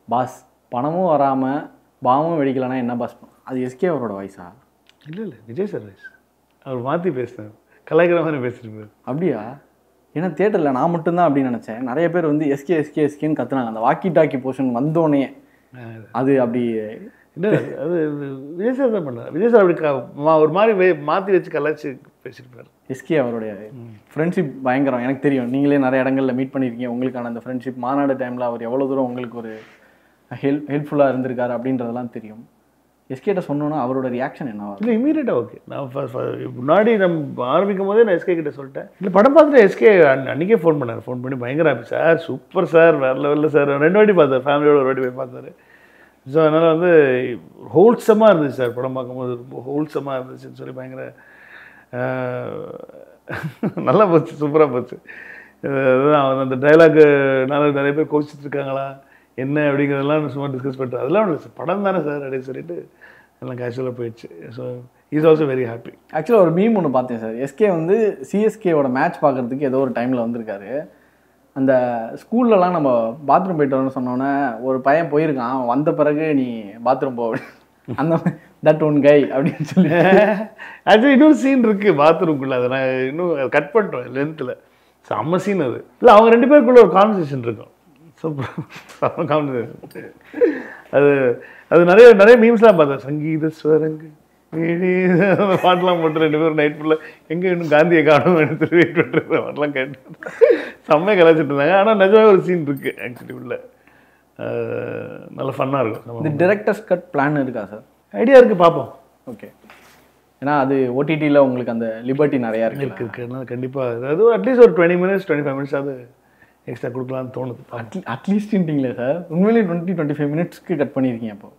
பாஸ் பணமும் வராமல் பாவமும் வெடிக்கலைன்னா என்ன பாஸ்? அது எஸ்கே அவரோட வாய்ஸா? இல்லை விஜய் சார் வாய்ஸ். அவர் மாற்றி பேசினார், கலாய்க்கிற மாதிரி பேசிட்டு. அப்படியா? ஏன்னா தியேட்டரில் நான் மட்டும்தான் அப்படின்னு நினச்சேன். நிறைய பேர் வந்து எஸ்கேன்னு கத்துனாங்க அந்த வாக்கி டாக்கி போர்ஷன் வந்தோடனே. அது அப்படி இல்லை, அது விஜய் சார் தான் பண்ணார். விஜய் சார் அப்படி ஒரு மாதிரி மாற்றி வச்சு கலாய்ச்சி பேசியிருப்பார். எஸ்கே அவருடைய ஃப்ரெண்ட்ஷிப் பயங்கரம். எனக்கு தெரியும், நீங்களே நிறைய இடங்களில் மீட் பண்ணியிருக்கீங்க. உங்களுக்கான அந்த ஃப்ரெண்ட்ஷிப் மாநாடு டைமில் அவர் எவ்வளோ தூரம் உங்களுக்கு ஒரு ஹெல்ப்ஃபுல்லாக இருந்திருக்காரு அப்படின்றதெல்லாம் தெரியும். எஸ்கேட்ட சொன்னோன்னா அவரோட ரியாக்ஷன் என்னவா? இல்லை இமீடியட்டாக ஓகே. நான் முன்னாடி நம்ம ஆரம்பிக்கும் போதே நான் எஸ்கே கிட்ட சொல்லிட்டேன். இல்லை படம் பார்த்துட்டு எஸ்கே அன்றைக்கே ஃபோன் பண்ணி பயங்கர ஹாப்பி சார், சூப்பர் சார், வேறு லெவலில் சார். 2 வாட்டி பார்த்தார், ஃபேமிலியோட ஒரு வாட்டி போய் பார்த்தாரு. ஸோ அதனால் வந்து ஹோல்சமாக இருந்துச்சு சார் படம் பார்க்கும்போது, ரொம்ப ஹோல்சமாக இருந்துச்சுன்னு சொல்லி பயங்கர நல்லா போச்சு, சூப்பராக போச்சு. அதுதான் அந்த டைலாக்கு நிறைய பேர் கோச்சிட்டு இருக்காங்களா என்ன அப்படிங்கிறதெல்லாம் சும்மா டிஸ்கஸ் பண்ணிட்டு அதெல்லாம் ஒன்று சார், படம் தானே சார் அப்படின்னு சொல்லிட்டு எல்லாம் கேஷுவலாக போயிடுச்சு. So is also very happy. ஆக்சுவலாக ஒரு மீம் ஒன்று பார்த்தேன் சார். எஸ்கே வந்து சிஎஸ்கேவோட மேட்ச் பார்க்குறதுக்கு ஏதோ ஒரு டைமில் வந்திருக்காரு. அந்த ஸ்கூல்லலாம் நம்ம பாத்ரூம் போயிட்டு வரணும்னு சொன்னோன்னே ஒரு பையன் போயிருக்கான், அவன் வந்த பிறகு நீ பாத்ரூம் போ அந்த தட் ஒன் கை அப்படின்னு சொல்லி. ஆக்சுவலி இன்னொரு சீன் இருக்குது பாத்ரூம்குள்ளே, அதை நான் இன்னும் கட் பண்ணிட்டோம் லென்த்தில். செம்ம சீன் அது. இல்லை அவங்க 2 பேருக்குள்ள ஒரு கான்வர்சேஷன் இருக்கும். Super conversation. அது நிறைய மீம்ஸ்லாம் பார்த்தேன். சங்கீத ஸ்வரங்கு பாட்டெலாம் போட்டு 2 பேரும் நைட் ஃபுல்லாக எங்கே இன்னும் காந்தியை காணும் எடுத்து வெயிட் பண்ணுறது பாட்டெலாம் கேட்டு செம்மையாக கலாச்சிட்டு இருந்தாங்க. ஆனால் நிஜமாக ஒரு சீன் இருக்குது ஆக்சுவலி உள்ள, நல்ல ஃபன்னாக இருக்கும். இந்த டிரெக்டர்ஸ் கட் பிளான் இருக்கா சார்? ஐடியா இருக்குது, பார்ப்போம். ஓகே, ஏன்னா அது ஓடிடியில் உங்களுக்கு அந்த லிபர்ட்டி நிறையா இருக்குது. அதனால் கண்டிப்பாக அதாவது அட்லீஸ்ட் ஒரு 20 minutes 25 minutes அது எக்ஸ்ட்ரா கொடுக்கலான்னு தோணுது. அட்லீஸ்ட்ன்ட்டிங்களே சார், உண்மையிலேயே 20-25 மினிட்ஸ்க்கு கட் பண்ணியிருக்கீங்க அப்போ?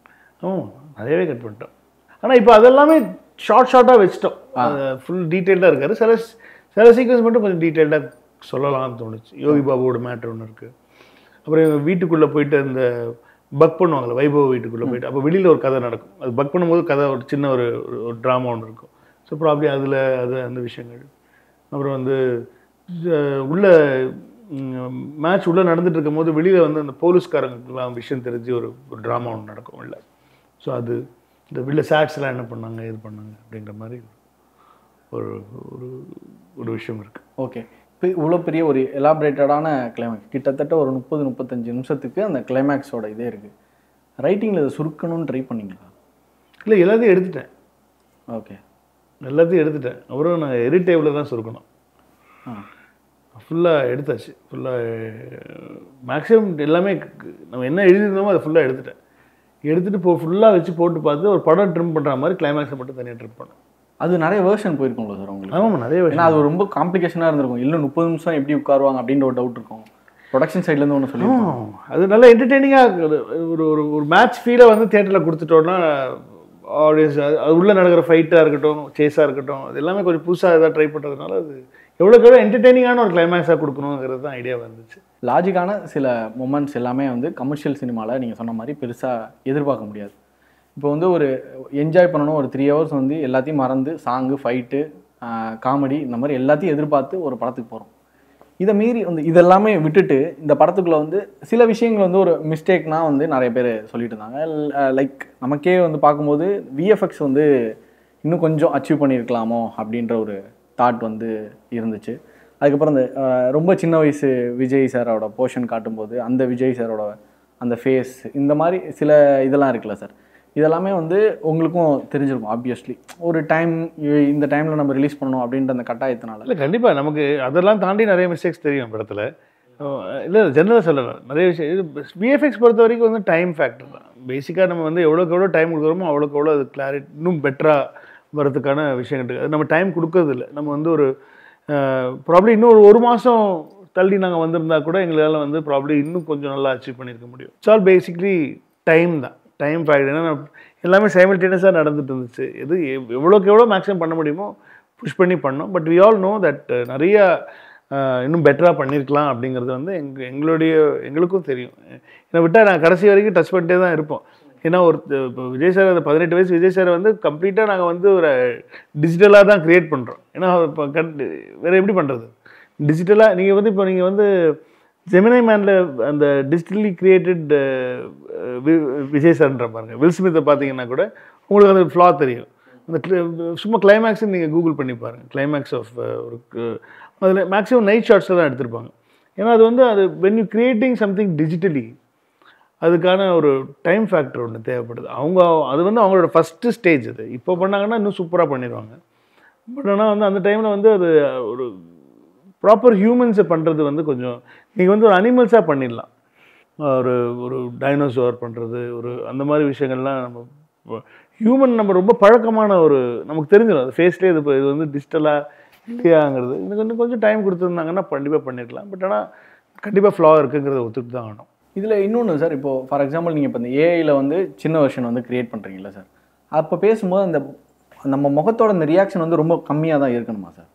நிறையவே கட் பண்ணிட்டோம். ஆனால் இப்போ அதெல்லாமே ஷார்ட்டாக வச்சிட்டோம். ஃபுல் டீட்டெயில்டாக இருக்காரு. சில சீக்வன்ஸ் மட்டும் கொஞ்சம் டீட்டெயில்டாக சொல்லலாம்னு தோணுச்சு. யோகி பாபுவோட மேட்ரு ஒன்று இருக்குது. அப்புறம் வீட்டுக்குள்ளே போயிட்டு அந்த பக் பண்ணுவாங்கள்ல, வைபவ் வீட்டுக்குள்ளே போயிட்டு அப்போ வெளியில் ஒரு கதை நடக்கும். அது பக் பண்ணும்போது கதை ஒரு சின்ன ஒரு ட்ராமா ஒன்று இருக்கும். ஸோ ப்ராப்ளி அந்த விஷயங்கள். அப்புறம் வந்து உள்ள மேட்ச் உள்ளே நடந்துட்டு இருக்கும் போது வெளியில் வந்து அந்த போலீஸ்காரங்களுக்குலாம் விஷயம் தெரிஞ்சு ஒரு ட்ராமா ஒன்று நடக்கும் உள்ள. ஸோ அது இந்த வெளில சாட்ஸ்லாம் என்ன பண்ணாங்க இது பண்ணாங்க அப்படிங்கிற மாதிரி ஒரு ஒரு விஷயம் இருக்குது. ஓகே, இப்போ இவ்வளோ பெரிய ஒரு எலாபரேட்டடான கிளைமேக்ஸ், கிட்டத்தட்ட ஒரு 30-35 நிமிஷத்துக்கு அந்த கிளைமேக்ஸோட இதே இருக்குது. ரைட்டிங்கில் இதை சுருக்கணும்னு ட்ரை பண்ணிங்களா? இல்லை, எல்லாத்தையும் எடுத்துட்டேன். ஓகே, எல்லாத்தையும் எடுத்துட்டேன். அப்புறம் நான் எரிட்டேபிளில் தான் சுருக்கணும். ஃபுல்லாக எடுத்தாச்சு. ஃபுல்லாக மேக்ஸிமம் எல்லாமே நம்ம என்ன எழுதியிருந்தோமோ அதை ஃபுல்லாக எடுத்துகிட்டு ஃபுல்லாக வச்சு போட்டு பார்த்து ஒரு படம் ட்ரிம் பண்ணுற மாதிரி கிளைமேக்ஸை மட்டும் தனியாக ட்ரிம் பண்ணோம். அது நிறைய வேர்ஷன் போயிருக்கோம்ல சார் உங்களுக்கு? ஆமாம், நிறைய வேர்ஷன். அது ரொம்ப காம்ப்ளிகேஷனாக இருந்திருக்கும். இல்லை 30 நிமிஷம் எப்படி உட்காருவாங்க அப்படின்ற ஒரு டவுட் இருக்கும். ப்ரொடக்ஷன் சைட்லேருந்து ஒன்று சொல்லுவோம். அது நல்லா என்டர்டெய்னிங்காக ஒரு மேட்ச் ஃபீலை வந்து தியேட்டரில் கொடுத்துட்டோன்னா ஆடியன்ஸ் அது உள்ளே நடக்கிற ஃபைட்டாக இருக்கட்டும், சேஸாக இருக்கட்டும், அது எல்லாமே கொஞ்சம் புதுசாக எதாவது ட்ரை பண்ணுறதுனால அது எவ்வளோக்கு எவ்வளோ என்டர்டெய்னிங்கான ஒரு கிளைமேக்ஸாக கொடுக்கணுங்கிறது தான் ஐடியா வந்துச்சு. லாஜிக்கான சில மொமெண்ட்ஸ் எல்லாமே வந்து கமர்ஷியல் சினிமாவில் நீங்கள் சொன்ன மாதிரி பெருசாக எதிர்பார்க்க முடியாது. இப்போ வந்து ஒரு என்ஜாய் பண்ணணும், ஒரு 3 hours வந்து எல்லாத்தையும் மறந்து சாங்கு, ஃபைட்டு, காமெடி இந்த மாதிரி எல்லாத்தையும் எதிர்பார்த்து ஒரு படத்துக்கு போகிறோம். இதை மீறி வந்து இதெல்லாமே விட்டுட்டு இந்த படத்துக்குள்ளே வந்து சில விஷயங்கள் வந்து ஒரு மிஸ்டேக்னால் வந்து நிறைய பேர் சொல்லிட்டு இருந்தாங்க. லைக் நமக்கே வந்து பார்க்கும்போது விஎஃப்எக்ஸ் வந்து இன்னும் கொஞ்சம் அச்சீவ் பண்ணியிருக்கலாமோ அப்படின்ற ஒரு தாட் வந்து இருந்துச்சு. அதுக்கப்புறம் இந்த ரொம்ப சின்ன வயசு விஜய் சாரோட போர்ஷன் காட்டும்போது அந்த விஜய் சாரோட அந்த ஃபேஸ் இந்த மாதிரி சில இதெல்லாம் இருக்குல்ல சார், இதெல்லாமே வந்து உங்களுக்கும் தெரிஞ்சிருக்கும் ஆப்வியஸ்லி. ஒரு டைம் இந்த டைமில் நம்ம ரிலீஸ் பண்ணணும் அப்படின்ற அந்த கட்டாயத்தினால. இல்லை கண்டிப்பாக நமக்கு அதெல்லாம் தாண்டி நிறைய மிஸ்டேக்ஸ் தெரியும் படத்தில். இல்லை ஜென்ரலாக சொல்லலாம் நிறைய விஷயம். இது விஎஃப்எக்ஸ் பொறுத்த வரைக்கும் வந்து டைம் ஃபேக்டர் தான். பேசிக்காக நம்ம வந்து எவ்வளோக்கு எவ்வளோ டைம் கொடுக்குறோமோ அவ்வளோக்கு எவ்வளோ அது கிளாரிட்டி இன்னும் பெட்டராக வரதுக்கான விஷயங்கள் அது நம்ம டைம் கொடுக்கறதில்ல. நம்ம வந்து ஒரு ப்ராப்ளி இன்னும் ஒரு மாதம் தள்ளி நாங்கள் வந்திருந்தா கூட எங்களால் வந்து ப்ராப்ளி இன்னும் கொஞ்சம் நல்லா அச்சீவ் பண்ணியிருக்க முடியும். இட்ஸ் ஆல் பேசிக்லி டைம் தான், டைம் ஃபேக்டர். ஏன்னா எல்லாமே சைமல்டேனியஸாக நடந்துட்டு இருந்துச்சு. எது எவ்வளோக்கு எவ்வளோ மேக்ஸிமம் பண்ண முடியுமோ புஷ் பண்ணி பண்ணோம். But we all know that நிறையா இன்னும் பெட்டராக பண்ணியிருக்கலாம் அப்படிங்கிறது வந்து எங்களுக்கும் தெரியும். என்னை விட்டால் நான் கடைசி வரைக்கும் டச் பண்ணிட்டே தான் இருப்போம். ஏன்னா இப்போ விஜய் சார் அந்த 18 வயசு விஜய் சாரை வந்து கம்ப்ளீட்டாக நாங்கள் வந்து ஒரு டிஜிட்டலாக தான் க்ரியேட் பண்ணுறோம். ஏன்னா இப்போ வேறு எப்படி பண்ணுறது டிஜிட்டலாக? நீங்கள் வந்து ஜெமினை மேனில் அந்த டிஜிட்டலி கிரியேட்டட் விஜய் சார்ன்ற பாருங்க, வில் ஸ்மித்தை பார்த்தீங்கன்னா கூட உங்களுக்கு அந்த ஃப்ளா தெரியும். அந்த சும்மா கிளைமேக்ஸுன்னு நீங்கள் கூகுள் பண்ணி பாருங்கள். கிளைமேக்ஸ் ஆஃப் ஒரு அதில் மேக்ஸிமம் நைட் ஷாட்ஸில் தான் எடுத்திருப்பாங்க. ஏன்னா அது வந்து அது when you creating something digitally அதுக்கான ஒரு டைம் ஃபேக்டர் ஒன்று தேவைப்படுது. அது வந்து அவங்களோட ஃபஸ்ட்டு ஸ்டேஜ். அது இப்போ பண்ணாங்கன்னா இன்னும் சூப்பராக பண்ணிடுவாங்க. பட் ஆனால் வந்து அந்த டைமில் வந்து அது ஒரு ப்ராப்பர் ஹியூமன்ஸை பண்ணுறது வந்து கொஞ்சம் நீங்கள் வந்து ஒரு அனிமல்ஸாக பண்ணிடலாம். ஒரு டைனோசர் பண்ணுறது அந்த மாதிரி விஷயங்கள்லாம் நம்ம ஹியூமன் ரொம்ப பழக்கமான நமக்கு தெரிஞ்சிடும் அது ஃபேஸ்லேயே. இது வந்து டிஜிட்டலாக இல்லையாங்கிறது இன்னும் கொஞ்சம் டைம் கொடுத்துருந்தாங்கன்னா கண்டிப்பாக பண்ணிடலாம். பட் ஆனால் கண்டிப்பாக ஃப்ளா இருக்குங்கிறத ஒத்துட்டு தான் ஆகணும். இதில் இன்னொன்று சார், இப்போது ஃபார் எக்ஸாம்பிள் நீங்கள் இப்போ இந்த ஏஐயில் வந்து சின்ன வெர்ஷன் வந்து க்ரியேட் பண்ணுறீங்களா சார், அப்போ பேசும்போது அந்த நம்ம முகத்தோட இந்த ரியாக்ஷன் வந்து ரொம்ப கம்மியாக தான் இருக்கணுமா சார்?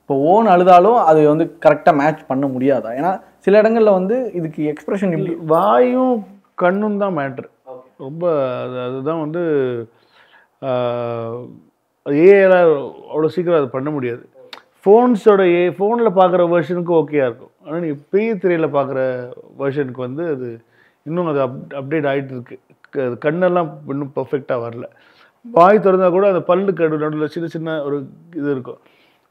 இப்போ ஓன் அழுதாலும் அது வந்து கரெக்டாக மேட்ச் பண்ண முடியாதா? ஏன்னா சில இடங்களில் வந்து இதுக்கு எக்ஸ்ப்ரெஷன் இப்படி வாயும் கண்ணும் தான் மேட்ரு ரொம்ப. அதுதான் வந்து ஏஐல அவ்வளோ சீக்கிரம் அது பண்ண முடியாது. ஃபோனில் பார்க்குற வெர்ஷனுக்கு ஓகேயா இருக்கும். ஆனால் நீங்கள் பெரிய திரையில் பார்க்குற வெர்ஷனுக்கு வந்து அது இன்னும் அது அப்டேட் ஆகிட்டு இருக்கு. அது கண்ணெல்லாம் இன்னும் பர்ஃபெக்டாக வரல. வாய் திறந்தால் கூட அந்த பல்லு நடுவில் சின்ன சின்ன ஒரு இது இருக்கும்.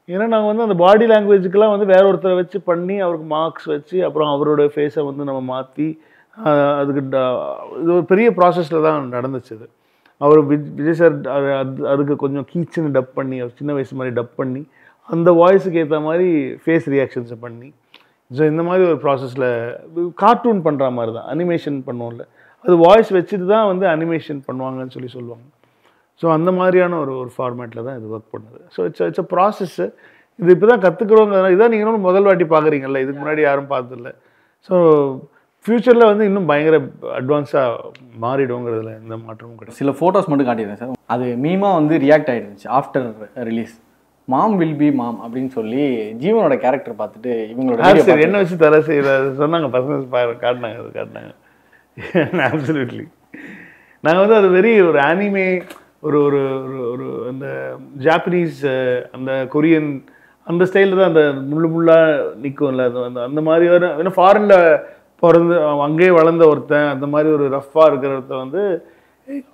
ஏன்னா நாங்கள் வந்து அந்த பாடி லாங்குவேஜுக்கெல்லாம் வந்து வேற ஒருத்தரை வச்சு பண்ணி அவருக்கு மார்க்ஸ் வச்சு அப்புறம் அவரோட ஃபேஸை வந்து நம்ம மாற்றி அதுக்கு இது ஒரு பெரிய ப்ராசஸில் தான் நடந்துச்சு. அது அவர் விஜய் சார் அதுக்கு கொஞ்சம் கீச்சுன்னு டப் பண்ணி அவர் சின்ன வயசு மாதிரி டப் பண்ணி அந்த வாய்ஸுக்கு ஏற்ற மாதிரி ஃபேஸ் ரியாக்ஷன்ஸை பண்ணி ஸோ இந்த மாதிரி ஒரு ப்ராசஸில் கார்ட்டூன் பண்ணுற மாதிரி தான் அனிமேஷன் பண்ணுவோம்ல, அது வாய்ஸ் வச்சுட்டு தான் வந்து அனிமேஷன் பண்ணுவாங்கன்னு சொல்லுவாங்க. ஸோ அந்த மாதிரியான ஒரு ஃபார்மேட்டில் தான் இது ஒர்க் பண்ணுது. So it's a process. இது இப்போ தான் கற்றுக்கிறோங்க. இதான் நீங்களும் முதல் வாட்டி பார்க்குறீங்கல்ல, இதுக்கு முன்னாடி யாரும் பார்த்ததில்ல. ஸோ ஃப்யூச்சரில் வந்து இன்னும் பயங்கர அட்வான்ஸாக மாறிடுங்கிறதுல எந்த மாற்றமும் கிடையாது. சில ஃபோட்டோஸ் மட்டும் காட்டிடுறேன் சார். அது மீமாக வந்து ரியாக்ட் ஆகிடுச்சு after release. Mom will be mom அப்படின்னு சொல்லி ஜீவனோட கேரக்டர் பார்த்துட்டு இவங்களோட என்ன வச்சு தர செய்ய சொன்னாங்க பசங்க காட்டினாங்க. அப்சல்யூட்லி. நாங்கள் வந்து அது ஒரு ஆனிமே ஒரு அந்த ஜாப்பனீஸ் அந்த கொரியன் அந்த ஸ்டைலில் தான் அந்த முள்ளாக நிற்கும்ல. அந்த மாதிரி ஏன்னா ஃபாரினில் பிறந்து அங்கேயே வளர்ந்த ஒருத்தன் அந்த மாதிரி ஒரு ரஃப்பாக இருக்கிற ஒருத்தன் வந்து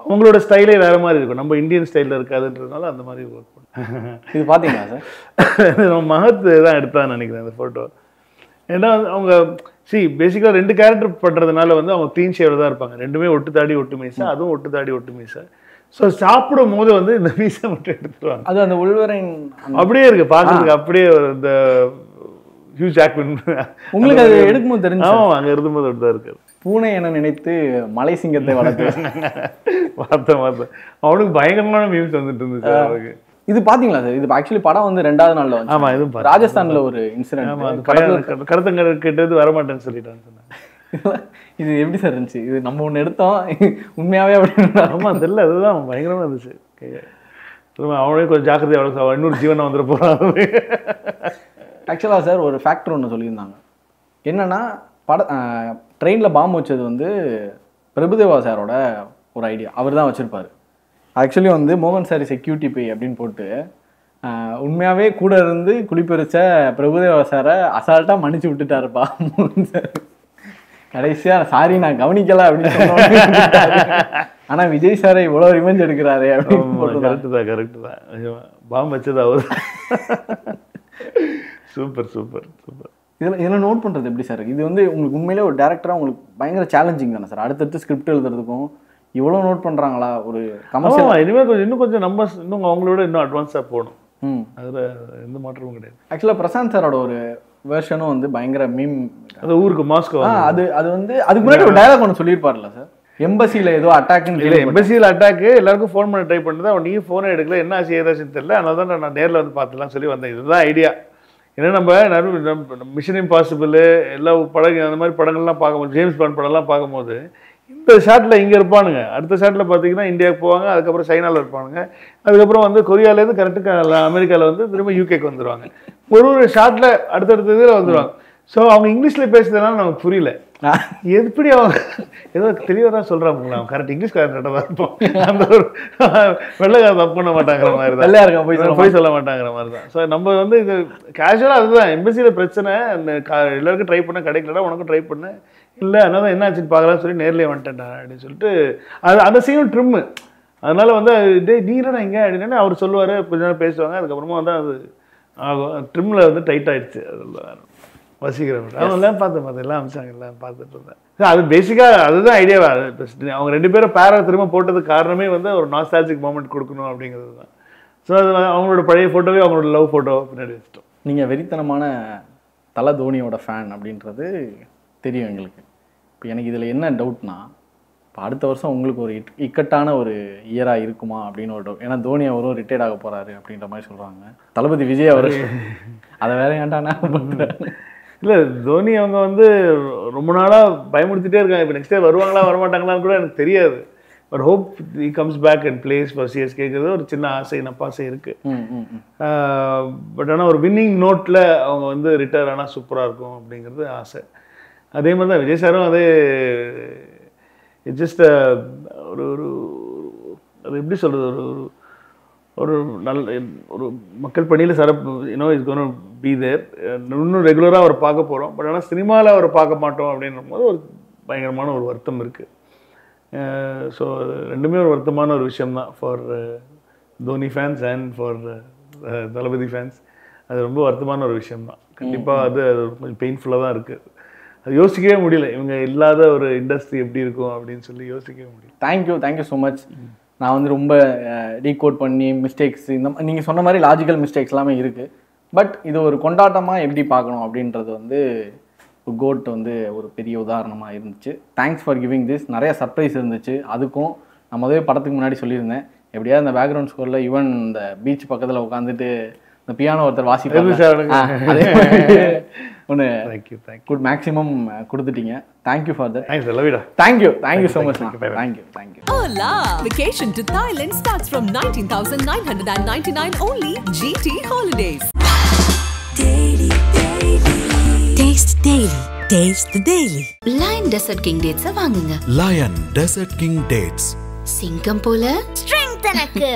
அவங்களோட ஸ்டைலே வேறு மாதிரி இருக்கும். நம்ம இந்தியன் ஸ்டைலில் இருக்காதுன்றதுனால அந்த மாதிரி ஒர்க் பண்ணும். இது பார்த்தீங்களா சார்? நம்ம மகத் தான் எடுத்தான்னு நினைக்கிறேன் அந்த ஃபோட்டோ. ஏன்னா அவங்க பேசிக்காக 2 கேரக்டர் பண்ணுறதுனால வந்து அவங்க க்ளீன் ஷேவில் தான் இருப்பாங்க. ரெண்டுமே ஒட்டு தாடி ஒட்டு மீசை, அதுவும் ஒட்டு தாடி ஒட்டு மீசை. ஸோ சாப்பிடும் போது வந்து இந்த மீசை மட்டும் எடுத்துருவாங்க. அது அந்த உள்வரைன் அப்படியே இருக்கு பார்க்கறதுக்கு. அப்படியே இந்த ஹியூ ஜாக்மன் உங்களுக்கு அது எடுக்கும்போது தெரிஞ்சு அங்கே இருக்கும்போது தான் இருக்காது. பூனை என நினைத்து மலை சிங்கத்தை வளர்த்து பார்த்தேன். அவனுக்கு பயங்கரமான மீம்ஸ் வந்துட்டு இருந்துச்சு அவருக்கு. இது பாத்தீங்களா சார்? இது ஆக்சுவலி படம் வந்து 2வது நாள்ல வந்து. ஆமா, இது ராஜஸ்தான்ல ஒரு இன்சிடென்ட். கருத்தங்க கேட்டது வரமாட்டேன்னு சொல்லிட்டான்னு சொன்னேன். இது எப்படி சார் இருந்துச்சு? இது நம்ம ஒன்று எடுத்தோம் உண்மையாவே அப்படின்னு. ஆமா தெரியல, அதுதான் பயங்கரமா இருந்துச்சு. அவனே கொஞ்சம் ஜாக்கிரதை, அவ்வளோ இன்னொரு ஜீவனை வந்துட போறான். ஆக்சுவலாக சார் ஒரு ஃபேக்டர் ஒன்று சொல்லியிருந்தாங்க. என்னன்னா ட்ரெயினில் பாம்பு வச்சது வந்து பிரபுதேவா சாரோட ஒரு ஐடியா. அவர் தான் வச்சுருப்பார். ஆக்சுவலி வந்து மோகன் சாரி செக்யூரிட்டி பே அப்படின்னு போட்டு உண்மையாகவே கூட இருந்து குளிப்பறிச்ச பிரபுதேவா சாரை அசால்ட்டாக மன்னிச்சு விட்டுட்டாருப்பா சார். கடைசியாக சாரி நான் கவனிக்கல அப்படின்னு சொன்னோம். ஆனால் விஜய் சாரை இவ்வளோ ரிவெஞ்ச் எடுக்கிறாரு அப்படின்னு. கரெக்டு தான் பாம்பு வச்சது அவர். Super super super. இதெல்லாம் நோட் பண்ணுறது எப்படி சார்? இது வந்து உங்களுக்கு உண்மையிலே ஒரு டேரக்டராக உங்களுக்கு பயங்கர சேலஞ்சிங் தானே சார்? அடுத்தடுத்து ஸ்கிரிப்ட் எழுதுறதுக்கும் இவ்வளோ நோட் பண்ணுறாங்களா? ஒரு கமர்ஷியல் இனிமேல் இன்னும் கொஞ்சம் நம்ம இன்னும் அவங்களோட இன்னும் அட்வான்ஸாக போகணும். அதில் எந்த மாற்றமும் கிடையாது. ஆக்சுவலாக பிரசாந்த் சாரோட ஒரு வெர்ஷனும் வந்து பயங்கர மீம். அது ஊருக்கு மாஸ்கோ அது வந்து அதுக்கு முன்னாடி ஒரு டயலாக் ஒன்று சொல்லியிருப்பார்ல சார், எம்பசியில் ஏதோ அட்டாக்னு. இல்லை, எம்பசியில் அட்டாக்கு எல்லாருக்கும் ஃபோன் பண்ண ட்ரை பண்ணிட்டு அவன் நீங்கள் ஃபோனே எடுக்கல, என்ன ஆச்சு ஏதாச்சுன்னு தெரியல, அதனால தான் நான் நேரில் வந்து பார்த்துலாம் சொல்லி வந்தேன். இதுதான் ஐடியா. ஏன்னா நம்ம மிஷன் இம்பாசிபிள் எல்லா படம் அந்த மாதிரி படங்கள்லாம் பார்க்கும்போது, ஜேம்ஸ் பாண்ட் படம்லாம் பார்க்கும்போது இந்த ஷாட்டில் இங்கே இருப்பானுங்க, அடுத்த ஷாட்டில் பார்த்தீங்கன்னா இந்தியாவுக்கு போவாங்க, அதுக்கப்புறம் சைனாவில் இருப்பானுங்க, அதுக்கப்புறம் வந்து கொரியாவிலேருந்து கரெக்டுக்கு அமெரிக்காவில் வந்து திரும்ப யூகேக்கு வந்துடுவாங்க. ஒரு ஷாட்டில் அடுத்தடுத்த இதில் வந்துடுவாங்க. ஸோ அவங்க இங்கிலீஷில் பேசுறதுனால நமக்கு புரியல. எப்படி அவங்க ஏதோ தெளிவாக தான் சொல்கிறாங்களா, அவங்க கரெக்ட் இங்கிலீஷ்காரன் கரெக்டாக தான் இருப்போம். அந்த ஒரு வெள்ளைக்கார தப்பு பண்ண மாட்டாங்கிற மாதிரி தான், போய் சொல்ல மாட்டாங்கிற மாதிரி தான். ஸோ நம்ம வந்து இது கேஷுவலாக அதுதான் எம்பசியில் பிரச்சனை. அந்த எல்லாருக்கும் ட்ரை பண்ண கிடைக்கலடா, உனக்கும் ட்ரை பண்ண இல்லை, அதனால தான் என்ன ஆச்சுன்னு பார்க்கலான்னு சொல்லி நேர்லேயே வந்துட்டேன்டா அப்படின்னு சொல்லிட்டு அது அந்த சீனும் ட்ரிம்மு. அதனால வந்து டே நீ என்னடா இங்கே அப்படின்னா அவர் சொல்லுவார், கொஞ்ச நேரம் பேசுவாங்க, அதுக்கப்புறமா வந்து அது ஆகும். ட்ரிம்மில் வந்து டைட் ஆகிடுச்சு. அதெல்லாம் வசிக்கிறேன் அவங்கெல்லாம் பார்த்து எல்லாம் அமிச்சாங்க, எல்லாம் பார்த்துட்டு இருந்தேன். அது பேசிக்காக அதுதான் ஐடியாவா. அவங்க ரெண்டு பேரும் பேரை திரும்ப போட்டதுக்கு காரணமே வந்து ஒரு நாஸ்டாலஜிக் மூமெண்ட் கொடுக்கணும் அப்படிங்கிறது தான். ஸோ அது அவங்களோட பழைய ஃபோட்டோவே அவங்களோட லவ் ஃபோட்டோ பின்னாடி வச்சிட்டோம். நீங்கள் வெறித்தனமான தலை தோனியோட ஃபேன் அப்படின்றது தெரியும் எங்களுக்கு. இப்போ எனக்கு இதில் என்ன டவுட்னா, இப்போ அடுத்த வருஷம் உங்களுக்கு ஒரு இக்கட்டான ஒரு இயராக இருக்குமா அப்படின்னு ஒரு டவுட். ஏன்னா தோனி அவரும் ரிட்டையர்ட் ஆக போகிறாரு அப்படின்ற மாதிரி சொல்கிறாங்க. தளபதி விஜய் அவர் அதை வேற ஏன்டானா பண்ணுறேன். இல்லை, தோனி அவங்க வந்து ரொம்ப நாளாக பயமுறுத்திட்டே இருக்காங்க. இப்போ நெக்ஸ்ட் டே வருவாங்களா வரமாட்டாங்களான்னு கூட எனக்கு தெரியாது. But hope he comes back and plays for சிஎஸ்கேங்கிறது ஒரு சின்ன ஆசை, நப்பாசை இருக்குது. பட் ஆனால் ஒரு வின்னிங் நோட்டில் அவங்க வந்து ரிட்டையர் ஆனால் சூப்பராக இருக்கும் அப்படிங்கிறது ஆசை. அதே மாதிரி தான் விஜய் சாரும் அதே ஜஸ்ட் ஒரு ஒரு அது எப்படி சொல்கிறது, ஒரு ஒரு நல்ல ஒரு மக்கள் பணியில் இஸ் கோன் பி தேர். இன்னும் ரெகுலராக அவர் பார்க்க போகிறோம். பட் ஆனால் சினிமாவில் அவர் பார்க்க மாட்டோம் அப்படின்ற போது ஒரு பயங்கரமான ஒரு வருத்தம் இருக்குது. ஸோ ரெண்டுமே ஒரு வருத்தமான ஒரு விஷயம்தான் for Dhoni fans and for Thalapathy fans. அது ரொம்ப வருத்தமான ஒரு விஷயம்தான். கண்டிப்பாக அது கொஞ்சம் பெயின்ஃபுல்லாக தான் இருக்குது. அது யோசிக்கவே முடியல, இவங்க இல்லாத ஒரு இண்டஸ்ட்ரி எப்படி இருக்கும் அப்படின்னு சொல்லி யோசிக்கவே முடியல. Thank you so much. நான் வந்து ரொம்ப ரீகோட் பண்ணி மிஸ்டேக்ஸ் இந்த நீங்கள் சொன்ன மாதிரி லாஜிக்கல் மிஸ்டேக்ஸ் எல்லாமே இருக்குது. பட் இது ஒரு கொண்டாட்டமாக எப்படி பார்க்கணும் அப்படின்றது வந்து கோட் வந்து ஒரு பெரிய உதாரணமாக இருந்துச்சு. Thanks for giving this. நிறைய சர்ப்ரைஸ் இருந்துச்சு. அதுக்கும் நான் முதவே படத்துக்கு முன்னாடி சொல்லியிருந்தேன், எப்படியாவது இந்த பேக்ரவுண்ட் ஸ்கோரில் ஈவன் இந்த பீச் பக்கத்தில் உட்காந்துட்டு இந்த பியானோ ஒருத்தர் வாசிப்பாங்க ஒன்று குட் மேக்ஸிமம் கொடுத்துட்டீங்க. Thank you for that. Thank you so much. Thank you. Hola! Vacation to Thailand starts from 19,999 only. GT Holidays. Taste Daily. Taste the Daily. Lion Desert King Dates வாங்குங்க. Lion Desert King Dates. சிங்கம் போல strength எனக்கு.